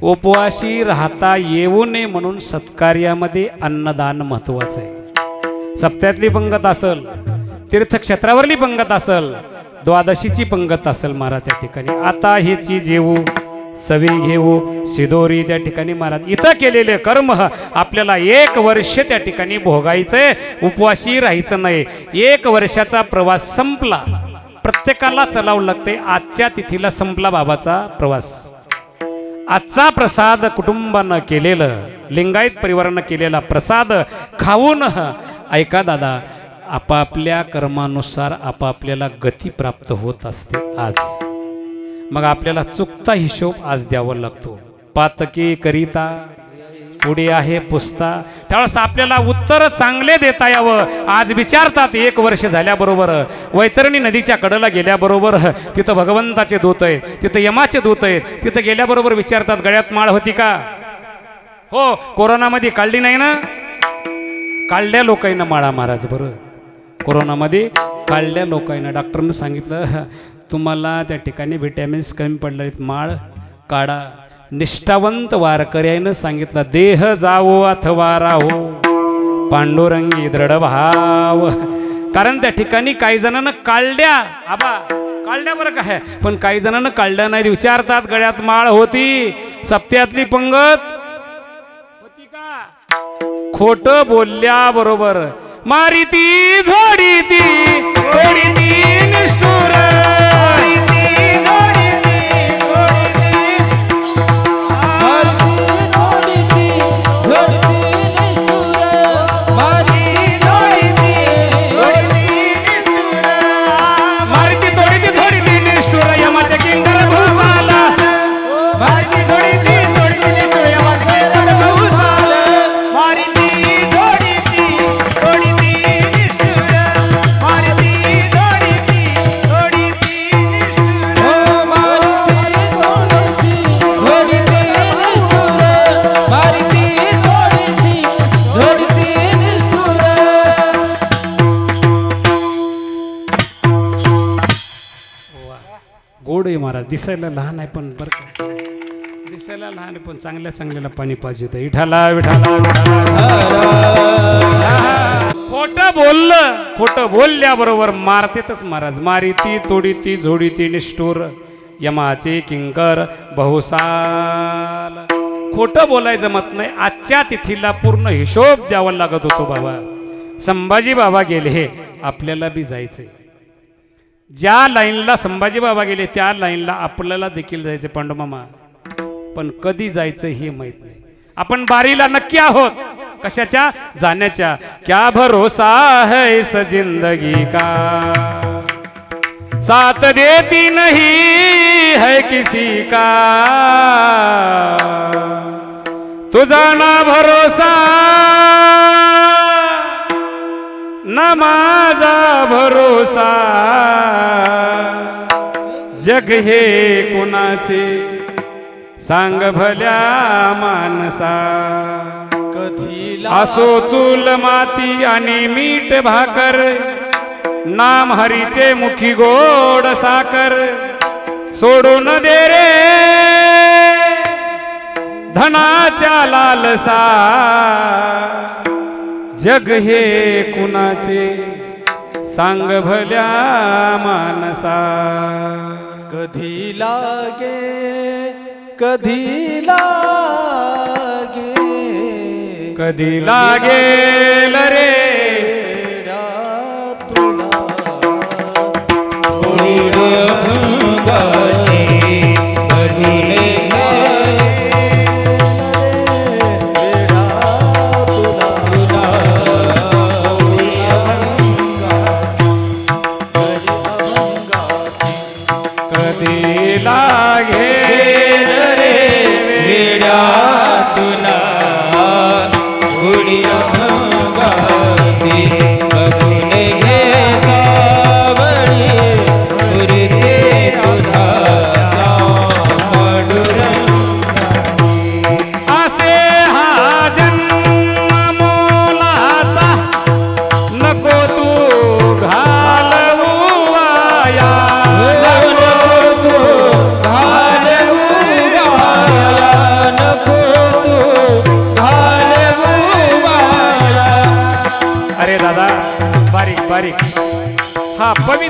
उपवाशी राहता येऊ नये म्हणून सत्कार्यामध्ये अन्नदान महत्वाचं आहे. सप्त्यातली पंगत असल, तीर्थक्षेत्रावरली पंगत असल, द्वादशीची पंगत असेल महाराज त्या ठिकाणी. आता हेची जेवू सवी घेऊ सिदोरी त्या ठिकाणी महाराज. इथं केलेले कर्म आपल्याला 1 वर्ष त्या ठिकाणी भोगायचंय. उपवासी राहायचं नाही. 1 वर्षाचा प्रवास संपला. प्रत्येकाला चलावं लागते. आजच्या तिथीला संपला बाबाचा प्रवास. आजचा प्रसाद कुटुंबानं केलेलं, लिंगायत परिवारानं केलेला प्रसाद खाऊन ऐका दादा, आपापल्या कर्मानुसार आपापल्याला गती प्राप्त होत असते. आज मग आपल्याला चुकता हिशोब आज द्यावा लागतो. पातकी करिता पुढे आहे पुसता. त्यावेळेस आपल्याला उत्तर चांगले देता यावं. आज विचारतात 1 वर्ष झाल्याबरोबर वैतरणी नदीच्या कडेला गेल्याबरोबर तिथं भगवंताचे दूत आहेत, तिथं यमाचे दूत आहेत. तिथं गेल्याबरोबर विचारतात गळ्यात माळ होती का? हो. कोरोनामध्ये काढली नाही ना? काढल्या लोकांना माळा महाराज. बरं कोरोनामध्ये काढल्या लोकांना डॉक्टरनं सांगितलं तुम्हाला त्या ठिकाणी व्हिटॅमिन्स कमी पडले आहेत, माळ काढा. निष्ठावंत वारकऱ्यानं सांगितलं देह जावो अथवा राहो पांडुरंगी दृढ भाव. कारण त्या ठिकाणी काही जणांना काढल्या, आबा काढल्या बरं काय, पण काही जणांना काढल्या नाही. विचारतात गळ्यात माळ होती, सप्त्यातली पंगत होती का? खोट बोलल्याबरोबर मारी ती झोडी ती थोडी ती निष्ठुर. महाराज दिसायला लहान आहे पण बरं का, दिसायला लहान आहे पण चांगल्या चांगल्याला पाणी पाहिजे. विठाला विठाला खोटं बोलल्याबरोबर मारतेतच महाराज. मारी ती तोडी ती झोडी ती निष्ठुर यमाचे किंकर बहुसाल. खोटं बोलायचं जमत नाही. आजच्या तिथीला पूर्ण हिशोब द्यावा लागत होतो बाबा. संभाजी बाबा गेले, आपल्याला बी जायचंय. ज्या लाईनला संभाजी बाबा गेले त्या लाईनला आपल्याला देखील जायचं पांडुमामा. पण कधी जायचं हे माहित नाही. आपण बारीला नक्की आहोत कशाच्या? जाण्याच्या. क्या भरोसा है इस जिंदगी का, साथ देती नहीं है किसी का, तुझा ना भरोसा ना माझा भरोसा, जग हे कुणाचे सांग भल्या मानसा. कधी असो चूल माती आणि मीठ भाकर, नाम हरीचे मुखी गोड साकर, सोडून दे रे धनाच्या लालसा, जग हे कुणाचे सांग भल्या मानसा. कधी लागे कधी लागे कधी लागेल रे तुला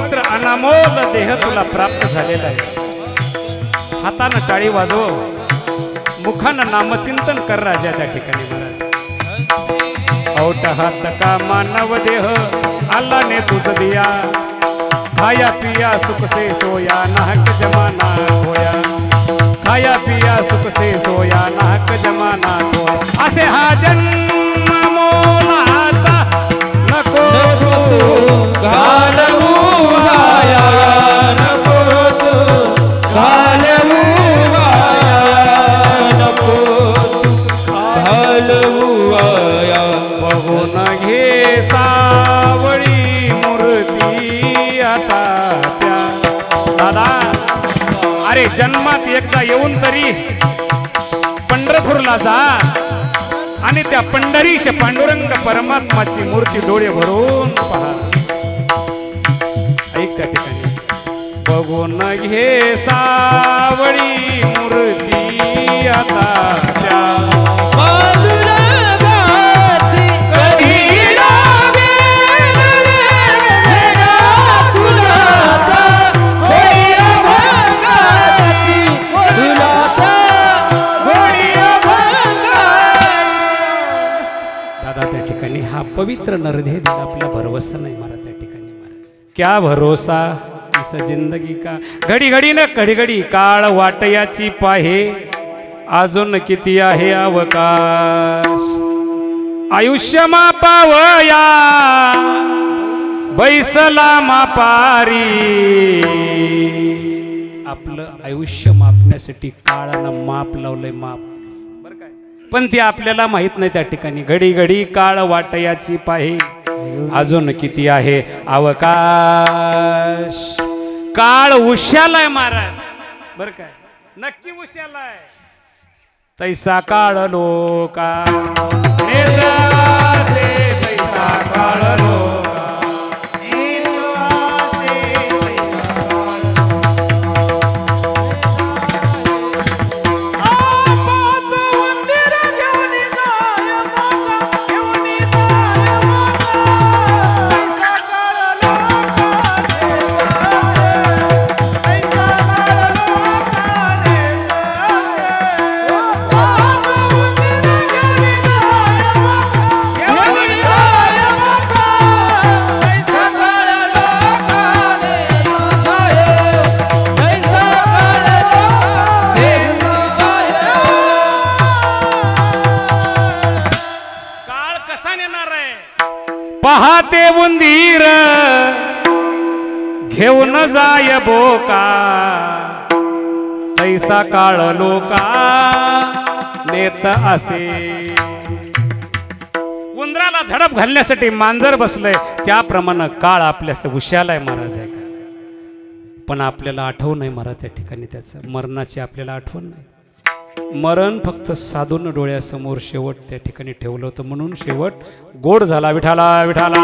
पवित्र अनामोल देह तुला प्राप्त झालेला आहे. हातानं टाळी वाजव, मुखानं नामचिंतन कर राजा त्या ठिकाणी महाराज. औट हात का मानव देह अल्लाह ने तुझ दिया, खाया पिया सुख से सोया नाहक जमाना खोया, खाया पिया सुख से सोया नाहक जमाना खोया. असे हा जन्म मोलाचा नको तू घालवू वाया, नको तू घालवू वाया, नको तू घालवू वाया. बघून घे सावळी मूर्ती आता त्या. दादा अरे जन्मात एकदा येऊन तरी पंढरपूरला जा आणि त्या पंढरीश पांडुरंग परमात्माची मूर्ती डोळे भरून पहा. ऐक त्या ठिकाणी बघून घे सावळी मूर्ती आता त्या. हा पवित्र नरदेह दिला आपला भरोसा नाही मारा त्या ठिकाणी महाराज. क्या भरोसा इस जिंदगी का. घडी घडी न घडी घडी काळ वाटयाची पाहे, अजून किती आहे अवकाश. आयुष्य मापावया बैसला मापारी. आपलं आयुष्य मापण्यासाठी काळानं माप लावलंय, माप बरं काय. पण ते आपल्याला माहित नाही त्या ठिकाणी. घडी घडी काळ वाटयाची पाहे, अजून किती आहे अवकाश. काळ उश्यालाय महाराज बरं काय, नक्की उश्यालाय. तैसा काळ लोका तैसा काळ लोका. पहाते उंदीर घेऊन जाय बोका, तैसा काळ लोका नेत असे. उंदराला झडप घालण्यासाठी मांजर बसलंय, त्याप्रमाणे काळ आपल्यास उशालाय महाराज आहे का. पण आपल्याला आठवण नाही महाराज त्या ठिकाणी, त्याचं मरणाची आपल्याला आठवण नाही. मरण फक्त साधून डोळ्यासमोर शेवट त्या ठिकाणी ठेवलं होतं, म्हणून शेवट गोड झाला. विठाला विठाला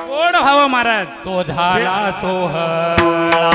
गोड व्हावं महाराज. तो झाला सोहळा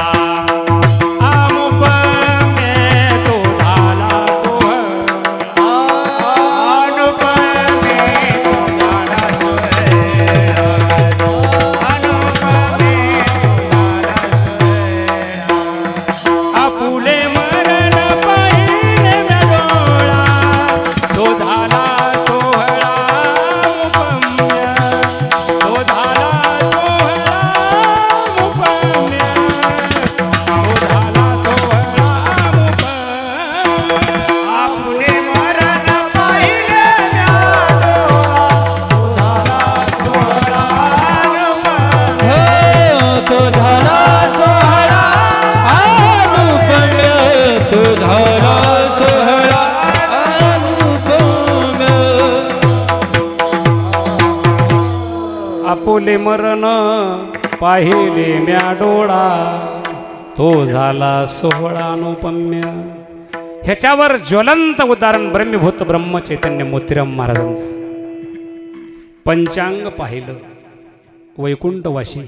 आपुले मरण पाहिले म्या डोळा, तो झाला सोहळानुपम्य. ह्याच्यावर ज्वलंत उदाहरण ब्रह्मभूत ब्रह्म चैतन्य मोतीराम महाराजांचं. पंचांग पाहिलं वैकुंठवाशी,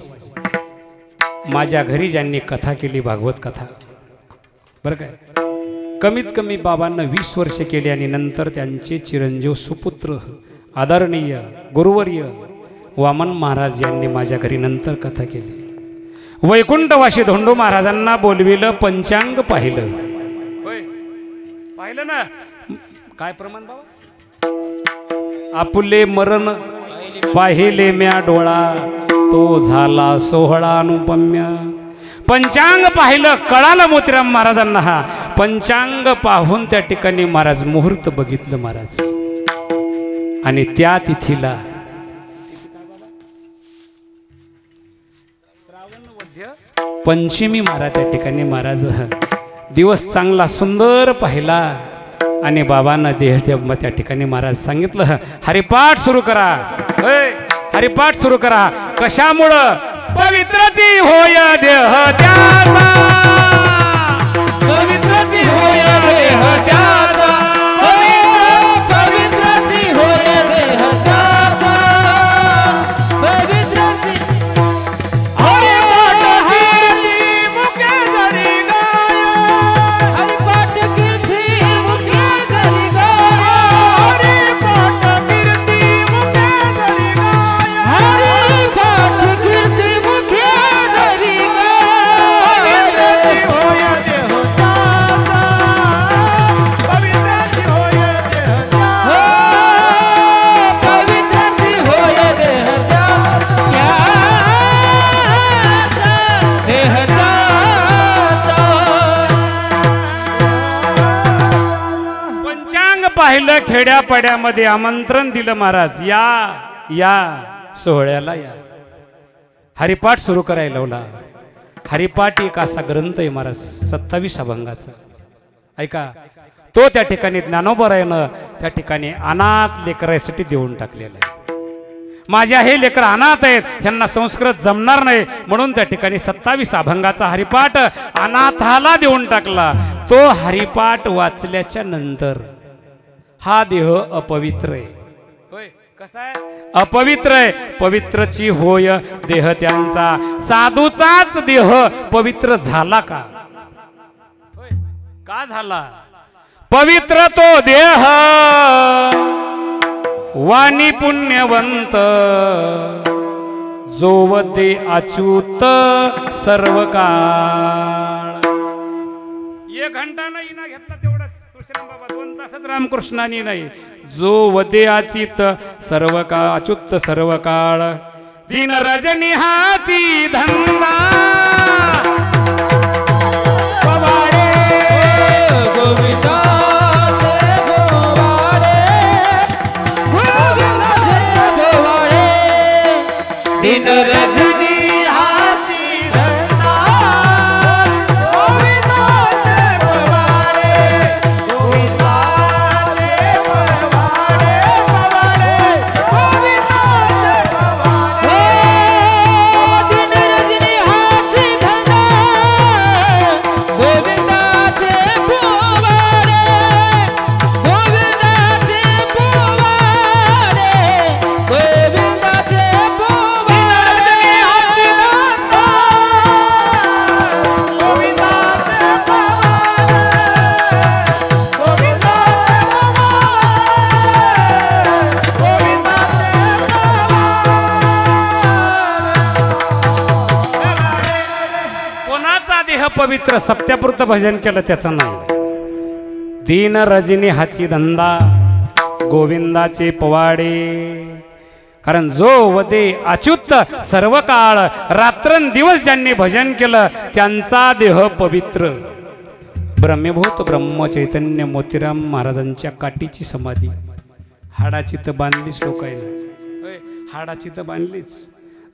माझ्या घरी ज्यांनी कथा केली भागवत कथा बरं काय, कमीत कमी बाबांना 20 वर्ष केली आणि नंतर त्यांचे चिरंजीव सुपुत्र आदरणीय गुरुवर्य वामन महाराज यांनी माझ्या घरी नंतर कथा केली. वैकुंठवासी धोंडू महाराजांना बोलविलं, पंचांग पाहिलं. होय पाहिलं ना, काय प्रमाण बाबा? आपुले मरण पाहिले म्या डोळा, तो झाला सोहळा अनुपम्य. पंचांग पाहिलं, कळालं मोतीराम महाराजांना. हा पंचांग पाहून त्या ठिकाणी महाराज मुहूर्त बघितलं महाराज. आणि त्या तिथीला पंचमी महाराज त्या ठिकाणी महाराज दिवस चांगला सुंदर पाहिला. आणि बाबांना देह त्या ठिकाणी महाराज सांगितलं, हरिपाठ सुरू करा. हरिपाठ सुरू करा. कशामुळं? पवित्रची होय देह त्याचा, पवित्रची होय देह त्याचा, पवित्रची होय देह त्याचा, पवित्रची. हरिपाठ कीर्ती मुखे जरी गाय, हरिपाठ कीर्ती मुखे जरी गाय, हरिपाठ कीर्ती मुखे जरी गाय, हरिपाठ कीर्ती मुखे जरी गाय. पवित्रची होय देह त्याचा, पवित्रची होय देह त्याचा, पवित्रची होय देह त्याचा, देह त्याचा. पंचांग पाहिलं. खेड्यापाड्यामध्ये आमंत्रण दिलं महाराज, या सोहळ्याला या. हरिपाठ सुरू करायला लावला. हरिपाठ एक असा ग्रंथ आहे महाराज 27 अभंगाचा. ऐका, तो त्या ठिकाणी ज्ञानोबरायानं त्या ठिकाणी अनाथ लेकरासाठी देऊन टाकलेला आहे. माझ्या हे लेकर अनाथ आहेत, त्यांना संस्कृत जमणार नाही म्हणून त्या ठिकाणी 27 अभंगाचा हरिपाठ अनाथाला देऊन टाकला. तो हरिपाठ वाचल्याच्या नंतर हा देह अपवित्र आहे. होय, कसा आहे? अपवित्र आहे. पवित्रची होय देह त्यांचा. साधूचाच देह पवित्र झाला का? होय, का झाला? पवित्र तो देह वाणी पुण्यवंत, जोवते अच्युत सर्व काळ. 1 घंटा नाही ना घेतला तेवढाच तुळशीराम बाबा, 2 तासच रामकृष्णानी नाही. जो वदे अचित सर्व काळ, अच्युत सर्व काळ. दिन रजनी हाची धंदा, पवाडे गोविंदाचे पवाडे, गोविंदाचे पवाडे. दिन रजनी हाची धंदा, गोविंदाचे पवाडे, गोविंदाचे पवाडे, पवाडे, गोविंदाचे पवाडे. दिन रजनी हाची धंदा, गोविंदाचे पवाडे, गोविंदाचे पवाडे, गोविंदाचे पवाडे. हाची धंदा, गोविंदाचे पवाडे, गोविंदाचे पवाडे, गोविंदाचे पवाडे. कोणाचा देह पवित्र? सत्यापुरतं भजन केलं त्याचं नाही. दिन रजनी हाची धंदा, गोविंदाचे पवाडे. कारण जो वदे अच्युत सर्व काळ, रात्रंदिवस ज्यांनी भजन केलं त्यांचा देह पवित्र. ब्रह्मभूत ब्रह्मचैतन्य मोतीराम महाराजांच्या काठीची समाधी हाडाची तर बांधलीच लोकांना. हाडाची तर बांधलीच.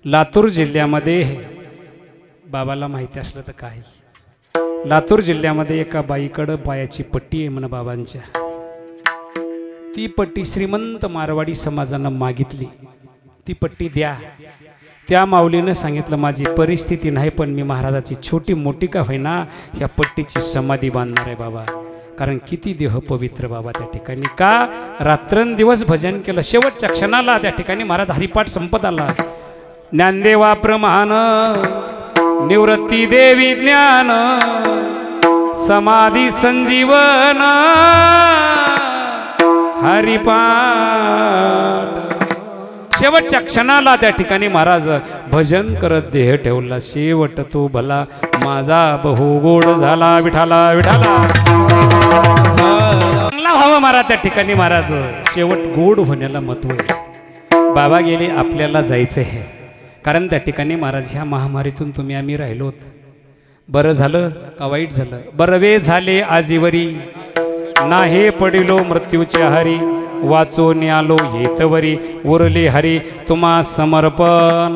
लातूर जिल्ह्यामध्ये, बाबाला माहिती असलं तर काय, लातूर जिल्ह्यामध्ये एका बाईकडं पायाची पट्टी आहे म्हणा बाबांच्या. ती पट्टी श्रीमंत मारवाडी समाजानं मागितली. ती पट्टी द्या. त्या माऊलीनं सांगितलं, माझी परिस्थिती नाही पण मी महाराजाची छोटी मोठी का होईना ह्या पट्टीची समाधी बांधणार आहे बाबा. कारण किती देह पवित्र बाबा त्या ठिकाणी. का? रात्रंदिवस भजन केलं. शेवटच्या क्षणाला त्या ठिकाणी महाराज हरिपाठ संपत आला. ज्ञानदेवा प्रमाण, निवृत्ती देवी ज्ञान, समाधी संजीवन, हरिपाठ शेवटच्या क्षणाला त्या ठिकाणी महाराज भजन करत देह ठेवला. शेवट तो भला माझा बहु गोड झाला. विठाला विठाला चांगला व्हावं महाराज. त्या ठिकाणी महाराज शेवट गोड होण्याला महत्व आहे. बाबा गेले, आपल्याला जायचं आहे. कारण त्या ठिकाणी महाराज ह्या महामारीतून तुम्ही आम्ही राहिलोत. बरं झालं का वाईट झालं? बरवे झाले आजीवरी, नाहे पडिलो मृत्यूचे हरी. वाचून आलो येतवरी, उरले हरी तुम्हा समर्पण.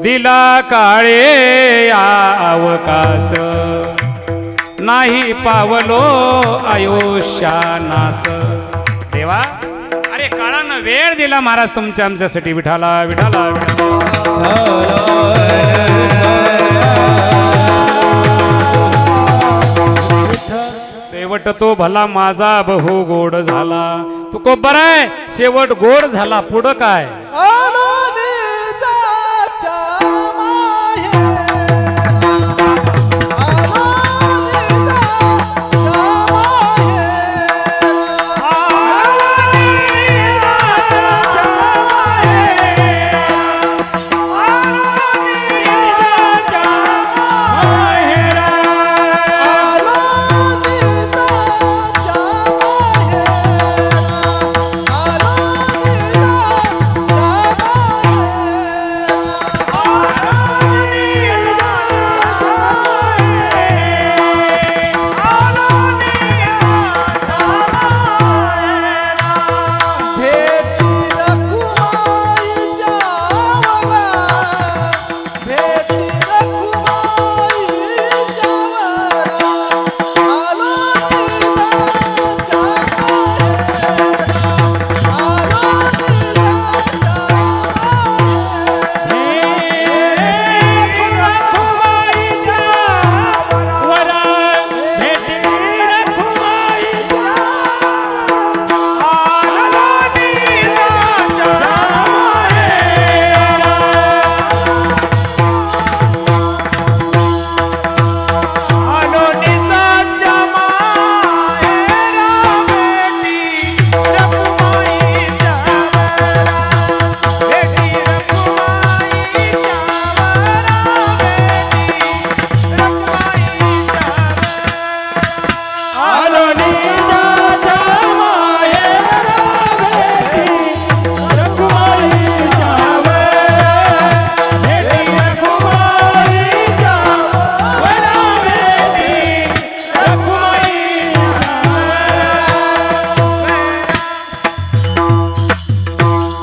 दिला काळे अवकाश, नाही पावलो आयुष्या नास. देवा, अरे काळानं वेळ दिला महाराज तुमच्या आमच्यासाठी. विठाला विठाला शेवट तो भला माझा बहु गोड झाला. तू को बराय, शेवट गोड झाला. पुढं काय?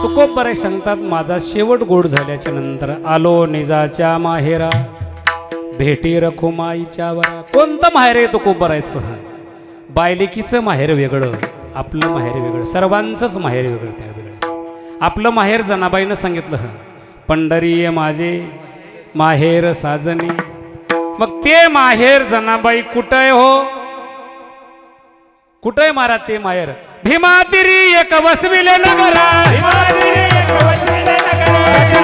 तुकोबराय सांगतात, माझा शेवट गोड झाल्याच्या नंतर आलो निजाच्या माहेरा, भेटी रखुमाईच्या वरा. कोणतं माहेर आहे तुकोबरायचं? बायलेकीचं माहेर वेगळं, आपलं माहेर वेगळं, सर्वांचंच माहेर वेगळं. त्या वेगळं आपलं माहेर जनाबाईनं सांगितलं, पंढरी माझे माहेर साजनी. मग ते माहेर जनाबाई कुठंय हो? कुठंय मारा ते माहेर? भीमातिरी एक वसविले नगरा,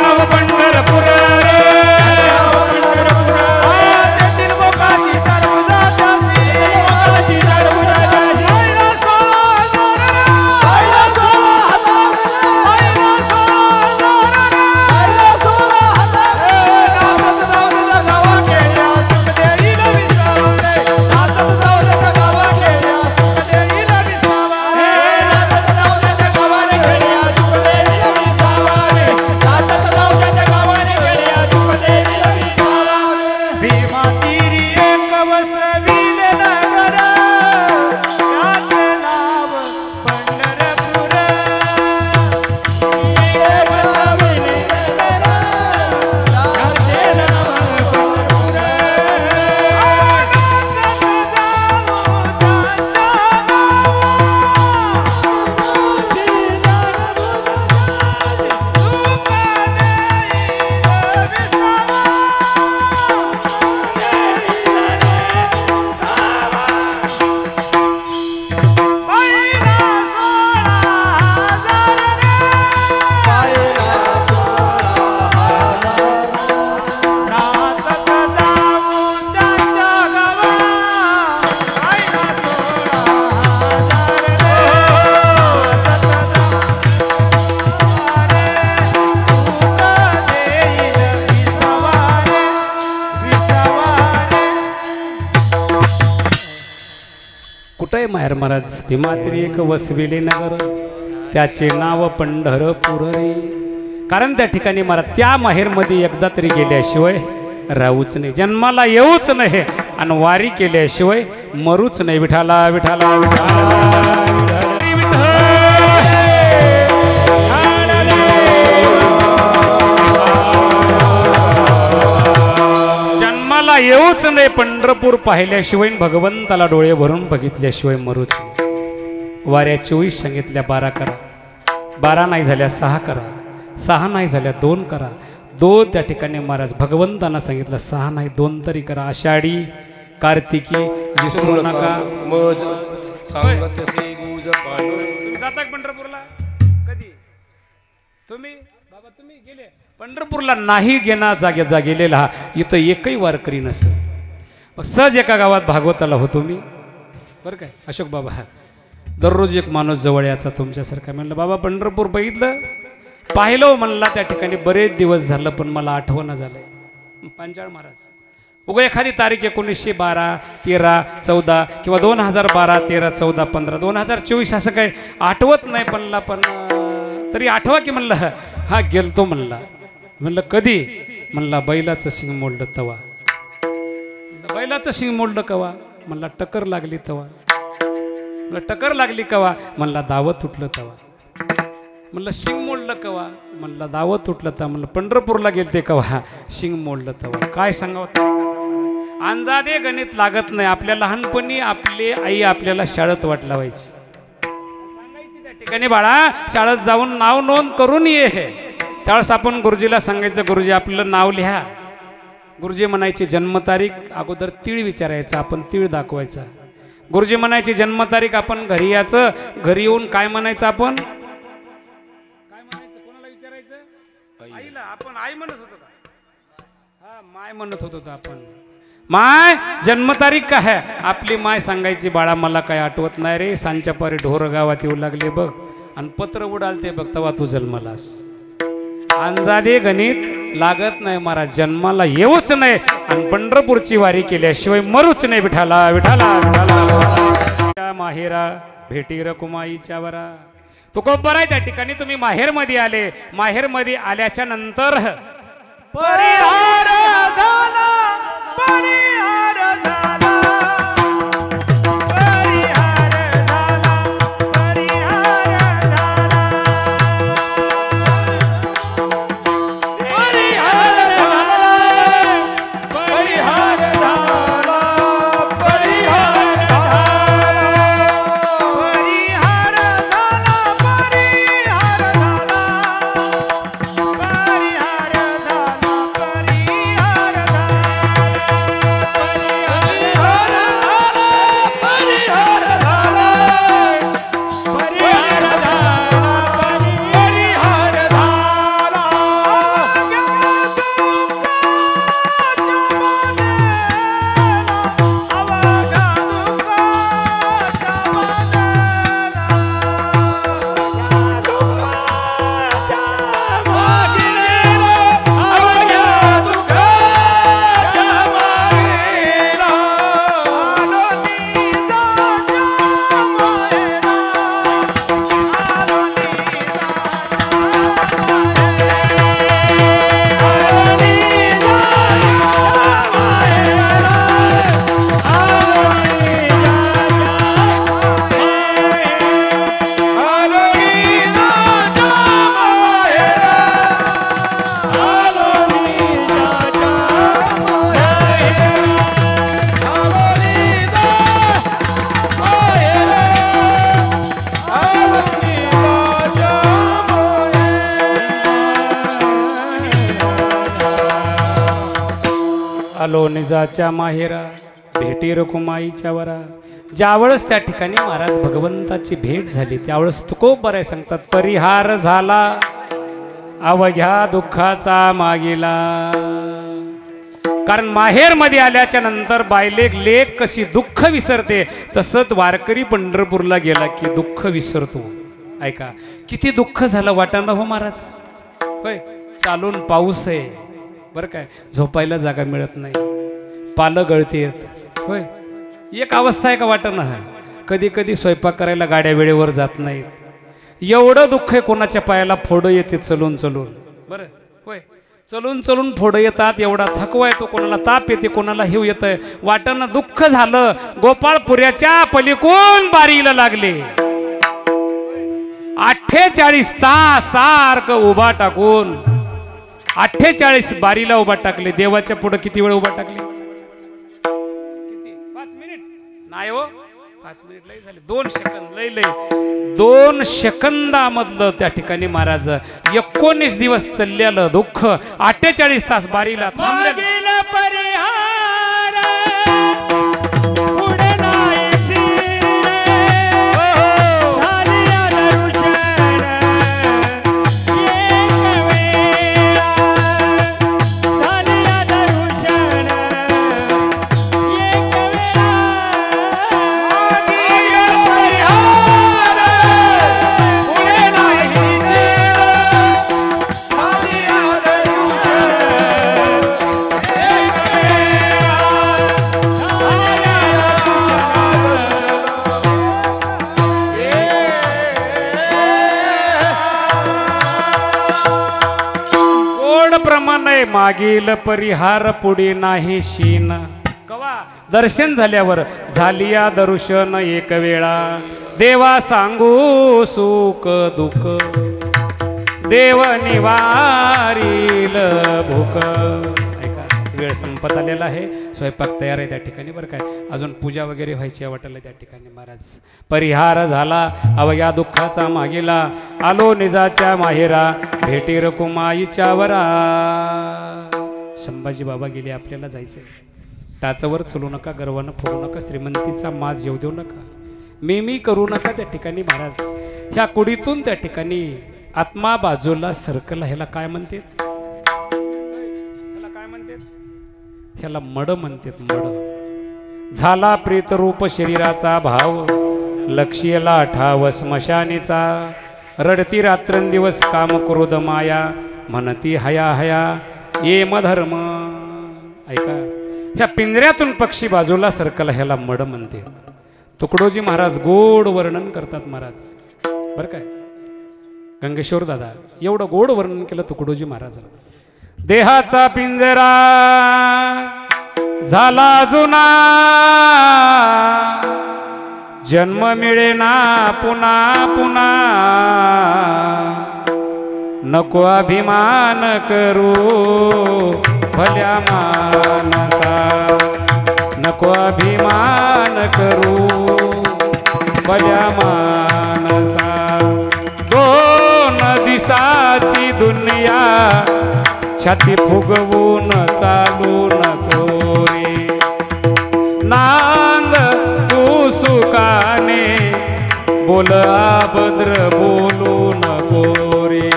नाव पंढरपूर रे. माहेर महाराज भीमात्री एक वसविले नगर, त्याचे नाव पंढरपूर रे. कारण त्या ठिकाणी महाराज त्या माहेरमध्ये एकदा तरी गेल्याशिवाय राहूच नाही, जन्माला येऊच नाही आणि वारी केल्याशिवाय मरूच नाही. विठाला विठाला विठाला जन्माला येऊच नाही, पंढरपूर पाहिल्याशिवाय भगवंताला डोळे भरून बघितल्याशिवाय मरूच नाही. वाऱ्या 24 सांगितल्या 12 करा, 12 नाही झाल्या 6 करा, 6 नाही झाल्या 2 करा, 2 त्या ठिकाणी महाराज भगवंतांना सांगितलं 6 नाही 2 तरी करा. आषाढी कार्तिकी विसरू नका. तुम्ही जाता पंढरपूरला कधी? तुम्ही बाबा तुम्ही गेले पंढरपूरला? नाही जा गेलेला हा इथं एकही वारकरी नसेल. सहज एका गावात भागवताला होतो मी बरं काय. अशोक बाबा दररोज एक माणूस जवळ याचा तुमच्यासारखा. म्हणलं बाबा पंढरपूर बघितलं? पाहिलं म्हणला त्या ठिकाणी बरेच दिवस झालं पण मला आठवण झालंय. पांचाळ महाराज उगा एखादी तारीख 1912 13 14 किंवा 2012 13 14 15 2024 असं काही आठवत नाही म्हणला. पण तरी आठवा की म्हणलं. हा गेलतो म्हणला. म्हणलं कधी? म्हणला बैलाचं शिंग मोडलं तवा. बैलाचं शिंग मोडलं कवा? म्हणला टक्कर लागली तवा. म्हणलं टक्कर लागली कवा? म्हणला दावत तुटलं तवा. म्हणलं शिंग मोडलं कवा? म्हणला दावत तुटलं तवा. म्हणलं पंढरपूरला गेलते कवा? शिंग मोडलं तवा. काय सांगावं? अंजादे गणित लागत नाही. आपल्या लहानपणी आपली आई आपल्याला शाळेत वाट लावायची, सांगायची त्या ठिकाणी बाळा शाळेत जाऊन नाव नोंद करून ये. त्यावेळेस आपण गुरुजीला सांगायचं गुरुजी आपलं नाव लिहा. गुरुजी म्हणायचे जन्मतारीख, अगोदर तीळ विचारायचा, आपण तीळ दाखवायचा. गुरुजी म्हणायचे जन्मतारीख, आपण घरी यायचं. घरी येऊन काय म्हणायचं? आपण काय म्हणायचं? कोणाला विचारायचं? आईला. आपण आई म्हणत होतो का? हा माय म्हणत होतो आपण. माय जन्मतारीख काय आहे? आपली माय सांगायची बाळा मला काय आठवत नाही रे, सांच्या पारी ढोर गावात येऊ लागले बघ आणि पत्र उडालते बघ तेव्हा तू जन्मलास. अंजादे गणित लागत नाही महाराज. जन्माला येऊच नाही आणि पंढरपूरची वारी केल्याशिवाय मरूच नाही. विठाला विठाला विठाला. माहेरा भेटी रकुमाईच्या वरा. तुकोबर आहे त्या ठिकाणी तुम्ही माहेरमध्ये आले. माहेरमध्ये आल्याच्या नंतर परिहार झाला, परिहार झाला, परिहार झाला, परिहार झाला, परिहार झाला, परिहार झाला, परिहार झाला, परिहार झाला, परिहार आलो निजाच्या माहेरा भेटी रकुमाईच्या वरा. ज्यावेळेस त्या ठिकाणी महाराज भगवंताची भेट झाली त्यावेळेस तुकोबर आहे सांगतात परिहार झाला अवघ्या दुःखाचा मागीला. कारण माहेरमध्ये आल्याच्या नंतर बायलेक लेक कशी दुःख विसरते तसंच वारकरी पंढरपूरला गेला की दुःख विसरतो. ऐका किती दुःख झालं वाटाणं हो महाराज. होय चालून पाऊस आहे बरं काय, झोपायला जागा मिळत नाही, पालं गळतेत. होय एक अवस्था आहे का वाटणं. कधी कधी स्वयंपाक करायला गाड्या वेळेवर जात नाहीत. एवढं दुःख आहे कोणाच्या पायाला फोडं येते चलून चलून. बरं होय, चलून चलून फोडं येतात. एवढा थकवा येतो, कोणाला ताप येते, कोणाला हिव येतं. वाटणं दुःख झालं. गोपाळपुऱ्याच्या पलीकडून बारीला लागले. 48 तास सारखं उभा टाकून 48 बारीला उभा टाकले. देवाच्या पुढे किती वेळ उभा टाकले? किती? 5 मिनिट नाही हो, 5 मिनिट लई झाले. 2 सेकंद लई लई 2 सेकंदामधलं त्या ठिकाणी महाराज 19 दिवस चाललेलं दुःख 48 तास बारीला थांबले. मागील परिहार पुढे नाहीशी झाली दर्शन एक वेळा झाली दर्शन एक वेळा. मागील परिहार पुढे नाहीशी झाली प्रमाणे मागील परिहार पुढे नाही शीन. कवा दर्शन झाल्यावर झाली या दर्शन एक वेळा. देवा सांगू सुख दुःख देव निवारील भूक. ऐका, वेळ संपत आलेला आहे. स्वयंपाक तयार आहे त्या ठिकाणी बरं काय. अजून पूजा वगैरे व्हायची वाटलं त्या ठिकाणी. महाराज परिहार झाला अवया दुःखाचा मागेला. आलो निजाच्या माहेरा भेटी रकुमाईच्या वरा. संभाजी बाबा गेले, आपल्याला जायचंय. टाचवर चलू नका, गर्वानं फोडू नका, श्रीमंतीचा माज येऊ देऊ नका, मी करू नका त्या ठिकाणी. महाराज ह्या कुडीतून त्या ठिकाणी आत्मा बाजूला सरकला. ह्याला काय म्हणते? ह्याला काय म्हणते? ह्याला मड म्हणतात. मड झाला प्रेतरूप शरीराचा भाव. लक्ष्यला ठाव स्मशानीचा. रडती रात्रंदिवस काम क्रोध माया. म्हणती हया हया येम धर्म. ऐका, ह्या पिंजऱ्यातून पक्षी बाजूला सरकला ह्याला मड म्हणते. तुकडोजी महाराज गोड वर्णन करतात. महाराज बरं काय, गंगेश्वर दादा एवढं गोड वर्णन केलं तुकडोजी महाराजांना. देहाचा पिंजरा झाला जुना. जन्म मिळेना पुन्हा पुन्हा. नको अभिमान करू भल्या मानसा. नको अभिमान करू भल्या मानसा. दोन दिसाची दुनिया छाती फुगवून चालू नको रे. नांद तू सुखाने बोल अभद्र बोलू नको रे.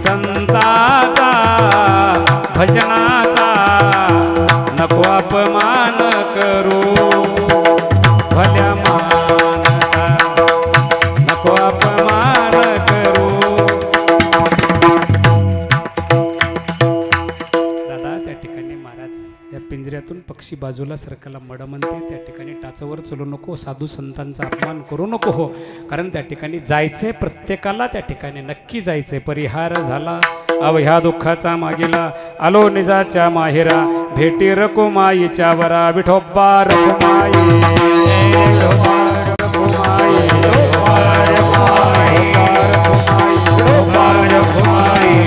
संताचा भजनाचा नको अपमान करू भल्या मानसा. नको अपमान करू. दादा त्या ठिकाणी महाराज या पिंजऱ्यातून पक्षी बाजूला सरकाला मड म्हणते. त्या ठिकाणी टाचवर चलू नको, साधू संतांचा अपमान करू नको. हो, कारण त्या ठिकाणी जायचंय प्रत्येकाला. त्या ठिकाणी नक्की जायचंय. परिहार झाला अवह्या दुःखाचा मागेला. आलो निजाच्या माहेरा भेटी रकुमाईच्या वरा. विठोबा रकुमाई विठोबा रकुमाई विठोबा रकुमाई विठोबा रकुमाई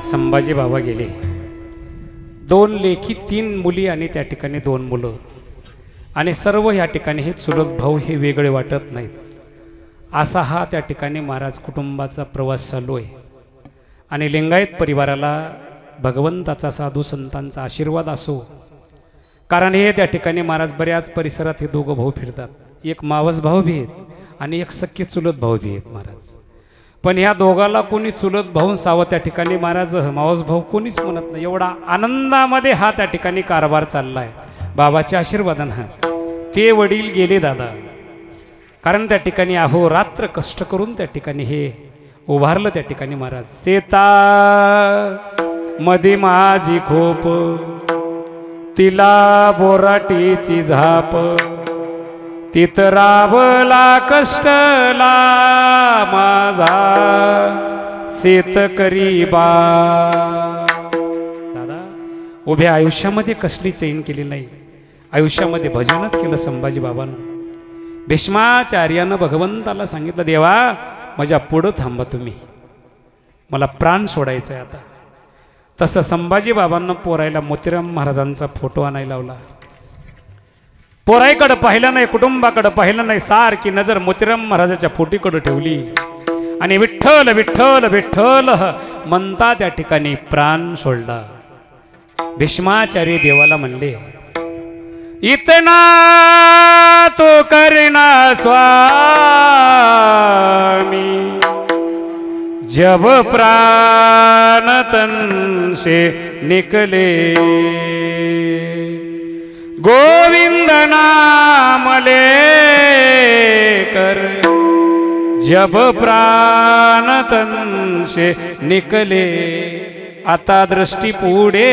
संभाजी बाबा गेले. 2 लेखी 3 मुली आणि त्या ठिकाणी 2 मुलं. आणि सर्व या ठिकाणी हे चुलत भाऊ हे वेगळे वाटत नाहीत. असा हा त्या ठिकाणी महाराज कुटुंबाचा प्रवास चालू आहे. आणि लिंगायत परिवाराला भगवंताचा साधू संतांचा आशीर्वाद असो. कारण हे त्या ठिकाणी महाराज बऱ्याच परिसरात हे दोघं भाऊ फिरतात. एक मावस भाऊ बी आहेत आणि एक सख्खे चुलत भाऊ बी आहेत. महाराज पण ह्या दोघाला कोणी चुलत भाऊन सावं त्या ठिकाणी महाराज मावस भाऊ कोणीच म्हणत नाही. एवढा आनंदामध्ये हा त्या ठिकाणी कारभार चाललाय बाबाच्या आशीर्वादानं. ते वडील गेले दादा, कारण त्या ठिकाणी अहोरात्र कष्ट करून त्या ठिकाणी हे उभारलं त्या ठिकाणी महाराज. सीता मध्ये माझी खोप, तिला बोराटीची झाप, तित राबला कष्टला माझा शेतकरी बा. दादा उभ्या आयुष्यामध्ये कसली चैन केली नाही, आयुष्यामध्ये भजनच केलं संभाजी बाबांना. भीष्माचार्यानं भगवंताला सांगितलं, देवा माझ्या पुढं थांबा तुम्ही, मला प्राण सोडायचं आहे आता. तसं संभाजी बाबांना पोरायला मोतीराम महाराजांचा फोटो आणायला लावला. पोराईकडं पाहिलं नाही, कुटुंबाकडं पाहिलं नाही, सारखी नजर मोतीराम महाराजाच्या फोटीकडं ठेवली आणि विठ्ठल विठ्ठल विठ्ठल म्हणता त्या ठिकाणी प्राण सोडला. भीष्माचार्य देवाला म्हणले, इतना तो करना स्वामी, जब प्राण तन से निकले, गोविंद नाम लेकर जब प्राण तन से निकले, आता दृष्टी पुढे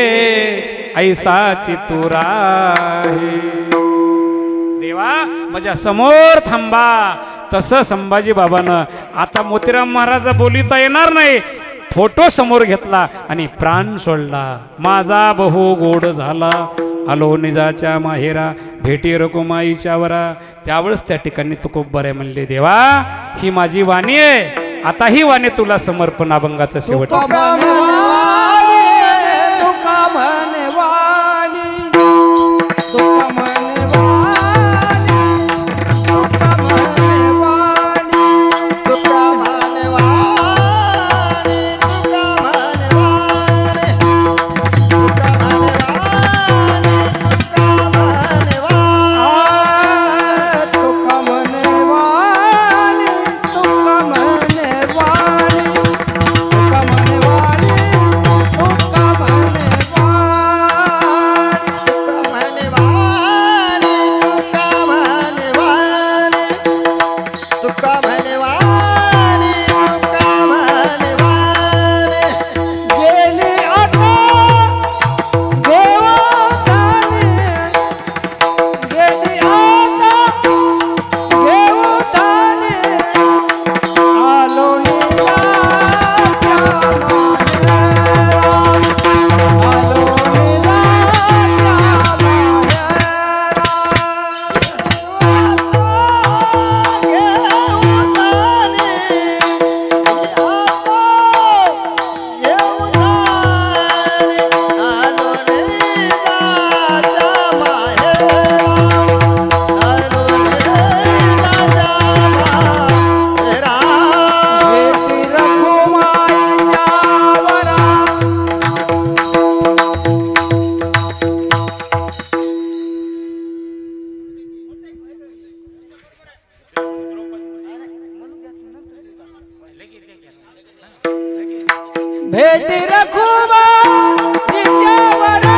ऐसा चितुरा आहे. देवा माझ्या समोर थांबा. तसं संभाजी बाबानं आता मोतीराम महाराज बोलिता येणार नाही, फोटो समोर घेतला आणि प्राण सोडला. माझा बहु गोड झाला, आलो निजाच्या माहेरा, भेटी रकुमाईच्या वरा. त्यावेळेस त्या ठिकाणी तुकोबराय म्हणले, देवा ही माझी वाणी आहे, आता ही वाणी तुला समर्पण. अभंगाचं शेवट. भेटी रखुमा तिच्यावरा,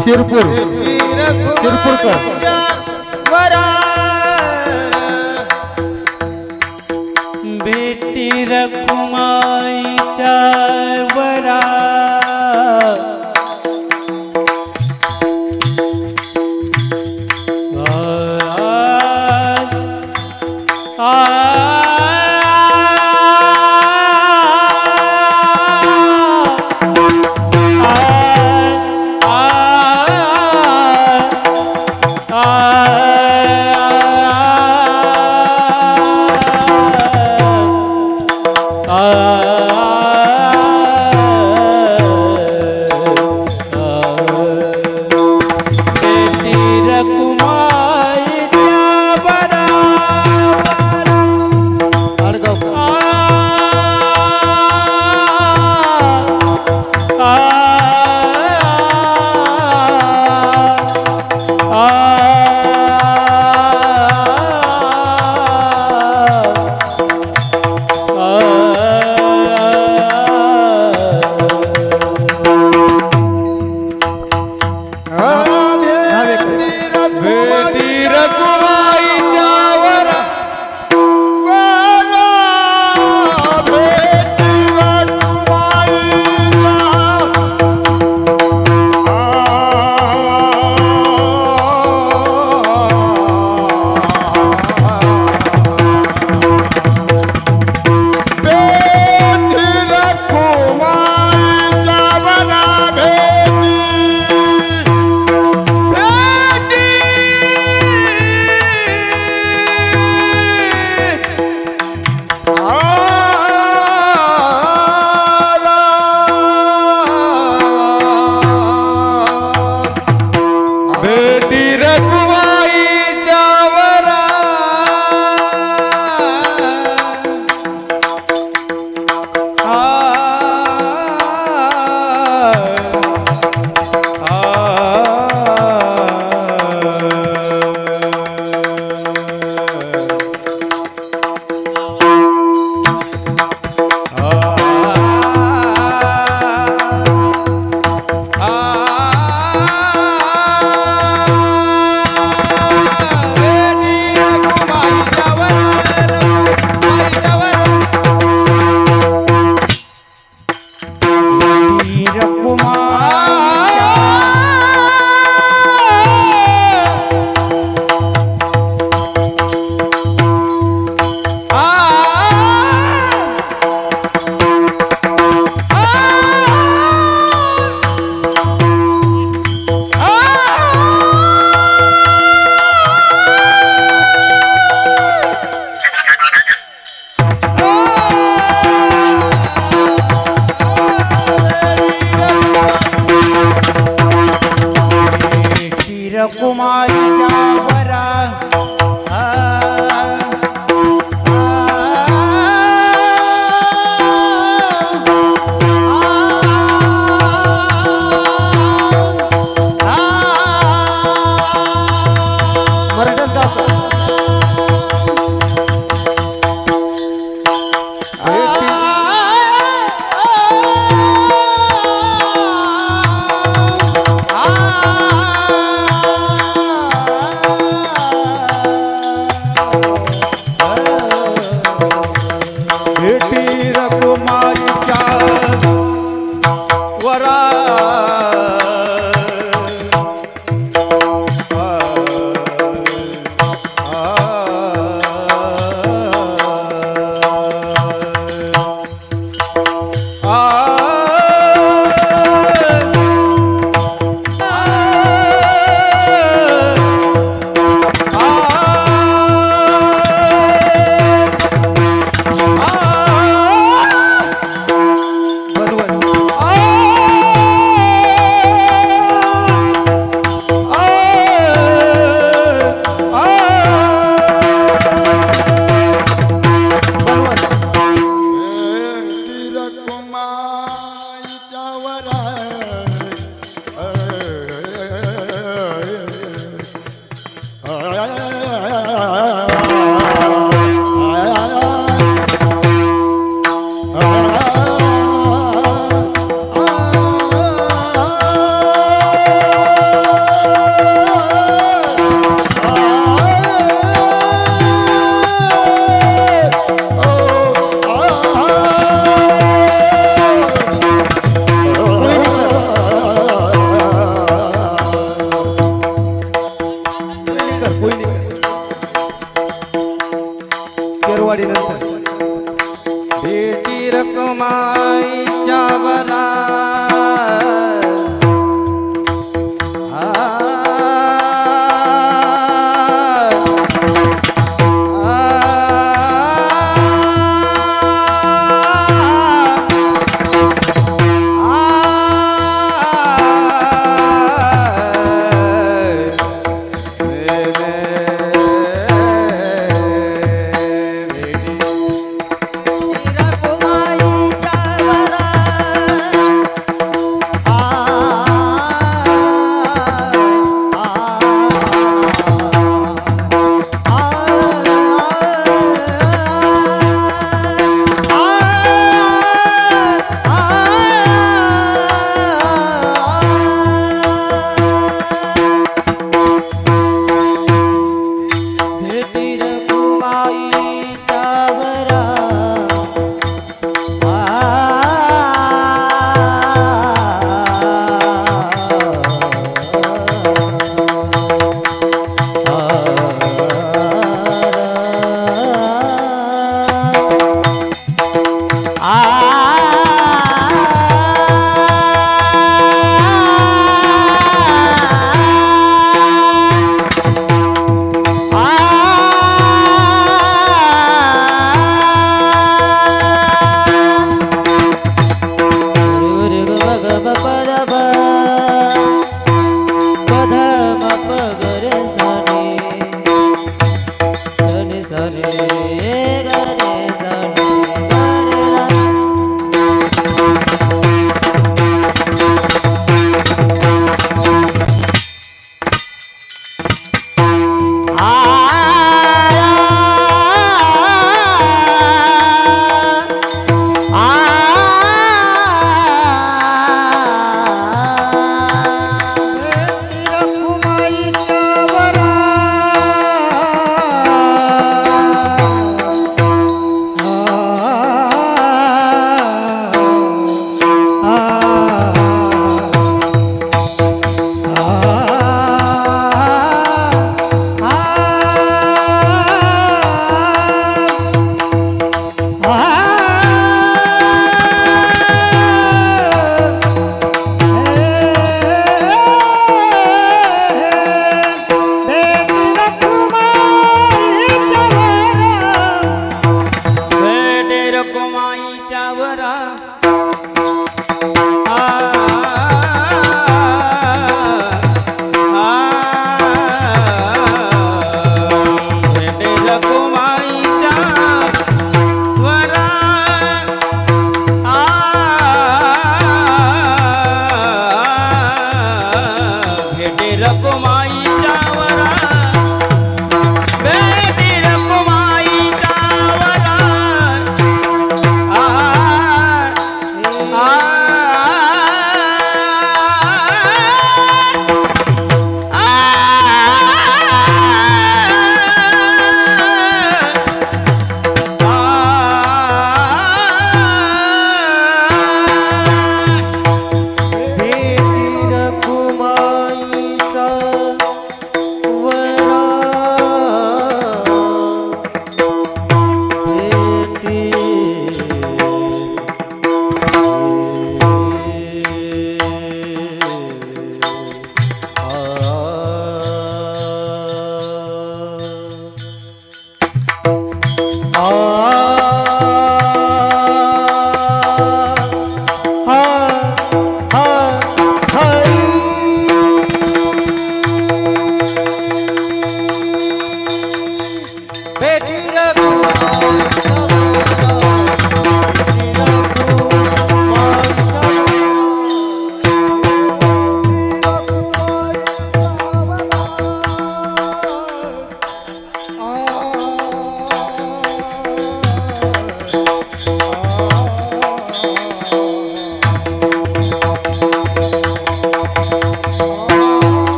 शिरपूर शिरपूरकर भेटी रखुमाईच्या वरा कुमारीच्या वरा मराठीच गातो रखुमाईच्या वरा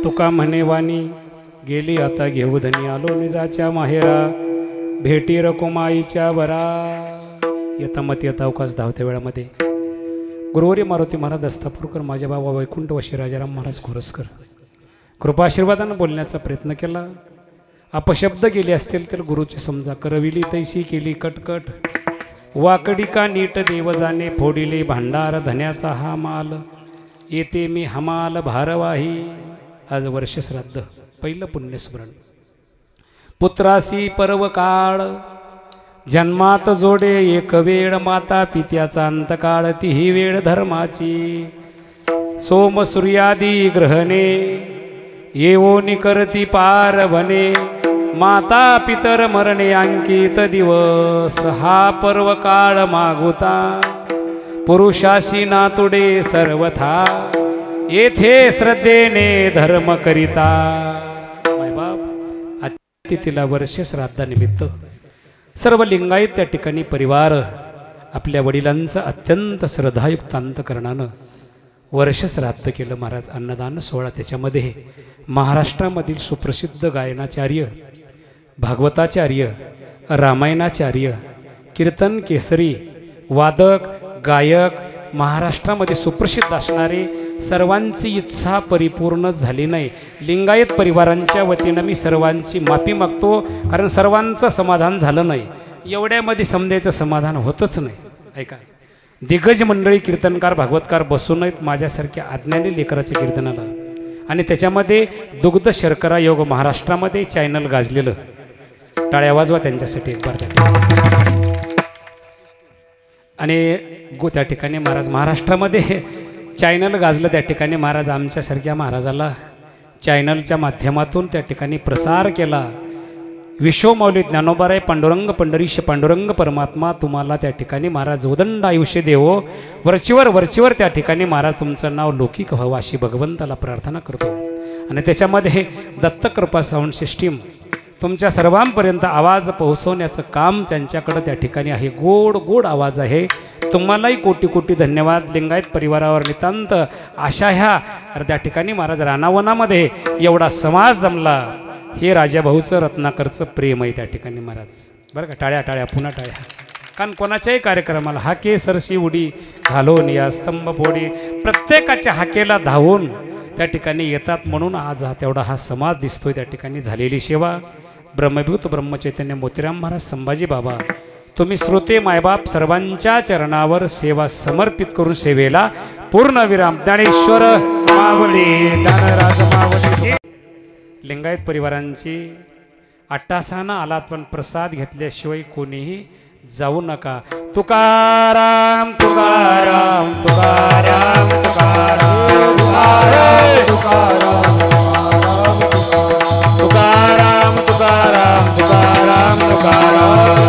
तुका म्हणे वाणी गेली आता घेऊ धनी आलो निजाच्या माहेरा भेटी रकुमाईच्या वरा. येता मत येता अवकाश धावत्या वेळामध्ये गुरुवारी मारुती महाराज दस्तापूरकर, माझ्या बाबा वैकुंठ वशी राजाराम महाराज खोरसकर कृपाशीर्वादानं बोलण्याचा प्रयत्न केला. अपशब्द गेले असतील तर गुरुचे समजा. करविली तैसी केली कटकट, वाकडी का नीट देव जाणे, फोडिले भांडार धन्याचा हा माल, येते मी हमाल भारवाही. आज वर्ष श्राद्ध, पहिलं पुण्यस्मरण. पुत्रासी पर्व काळ, जन्मात जोडे एक वेळ, माता पित्याचा अंतकाळ, तीही वेळ धर्माची. सोम सूर्यादी ग्रहणे येवोनी करती पार वने, माता पितर मरणे अंकित दिवस, हा पर्व काळ मागुता. पुरुषाशी नातुडे सर्वथा, येथे श्रद्धेने धर्म करिता. मायबाप अतिथीला वर्ष श्राद्धानिमित्त सर्व लिंगायत त्या ठिकाणी परिवार आपल्या वडिलांचं अत्यंत श्रद्धायुक्त अंतकरणानं वर्ष श्राद्ध केलं. महाराज अन्नदान सोहळा, त्याच्यामध्ये महाराष्ट्रामधील सुप्रसिद्ध गायनाचार्य, भागवताचार्य, रामायणाचार्य, कीर्तन केसरी, वादक, गायक, महाराष्ट्रामध्ये सुप्रसिद्ध असणारे सर्वांची इच्छा परिपूर्ण झाली नाही. लिंगायत परिवारांच्या वतीनं मी सर्वांची माफी मागतो, कारण सर्वांचं समाधान झालं नाही. एवढ्यामध्ये समजायचं समाधान होतच नाही. ऐका, दिग्गज मंडळी कीर्तनकार भागवतकार बसू नयेत माझ्यासारख्या अज्ञानी लेकराच्या कीर्तनाला. आणि त्याच्यामध्ये दुग्ध शर्करा योग महाराष्ट्रामध्ये चॅनल गाजलेलं, टाळ्या वाजवा त्यांच्यासाठी एक बार. आणि त्या ठिकाणी महाराज महाराष्ट्रामध्ये चॅनल गाजलं, त्या ठिकाणी महाराज आमच्यासारख्या महाराजाला चॅनलच्या माध्यमातून त्या ठिकाणी प्रसार केला. विश्वमौली ज्ञानोबाराय पांडुरंग पंढरीश पांडुरंग परमात्मा तुम्हाला त्या ठिकाणी महाराज उदंड आयुष्य देवो, वरचीवर त्या ठिकाणी महाराज तुमचं नाव लौकिक व्हावं अशी भगवंताला प्रार्थना करतो. आणि त्याच्यामध्ये दत्तकृपा साऊंड सिस्टीम तुमच्या सर्वांपर्यंत आवाज पोहोचवण्याचं काम त्यांच्याकडं त्या ठिकाणी आहे. गोड गोड आवाज आहे. तुम्हालाही कोटी कोटी धन्यवाद. लिंगायत परिवारावर नितांत आशा ह्या त्या ठिकाणी महाराज रानावनामध्ये एवढा समाज जमला, हे राजाभाऊचं रत्नाकरचं प्रेम आहे त्या ठिकाणी महाराज. बरं का, टाळ्या टाळ्या पुन्हा टाळ्या. कारण कोणाच्याही कार्यक्रमाला हाके सरशी उडी घालून या स्तंभ फोडी प्रत्येकाच्या हाकेला धावून त्या ठिकाणी येतात. म्हणून आज तेवढा हा समाज दिसतोय. त्या ठिकाणी झालेली सेवा ब्रह्मभूत ब्रह्मचैतन्य मोतीराम महाराज संभाजी बाबा, तुम्ही श्रोते मायबाप सर्वांच्या चरणावर सेवा समर्पित करून सेवेला पूर्णविराम. ज्ञानेश्वर मावळी ज्ञानराज मावळी. लिंगायत परिवारांची अट्टासाना आलात, पण प्रसाद घेतल्याशिवाय कोणीही जाऊ नका. तुकाराम तुकाराम तुकाराम तुकाराम तुकाराम तुकाराम तुकाराम तुकाराम तुकाराम तुकाराम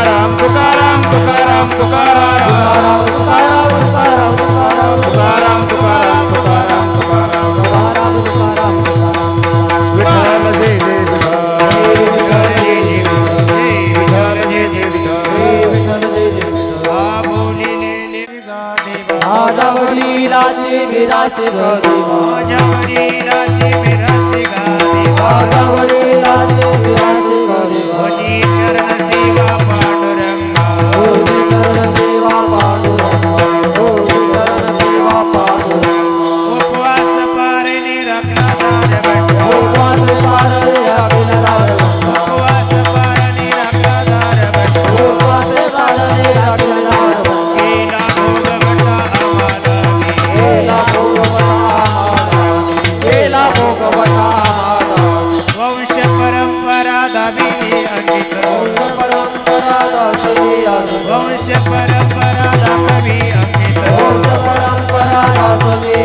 तुकाराम तुकाराम तुकाराम तुकाराम तुकाराम तुकाराम तुकाराम वडिलाचे विरासे गदेवा, वडिलाचे विरासे गदेवा, वडिलाचे विरासे गदेवा, चरण सेवा पांडुरंगा, चरण सेवा पांडुरंगा, चरण सेवा पांडुरंगा. उपवास पारणे रत्नादार बंडा, उपवास पारणे रत्नादार बंडा, उपवास पारणे रत्नादार बंडा, उपवास पारणे रत्नादार बंडा. केला केला भोगवटा वंश परंपरा दाविली अंकित, परंपरा दासवी वंश परंपरा दाखवी अंकित, परंपरा दासवी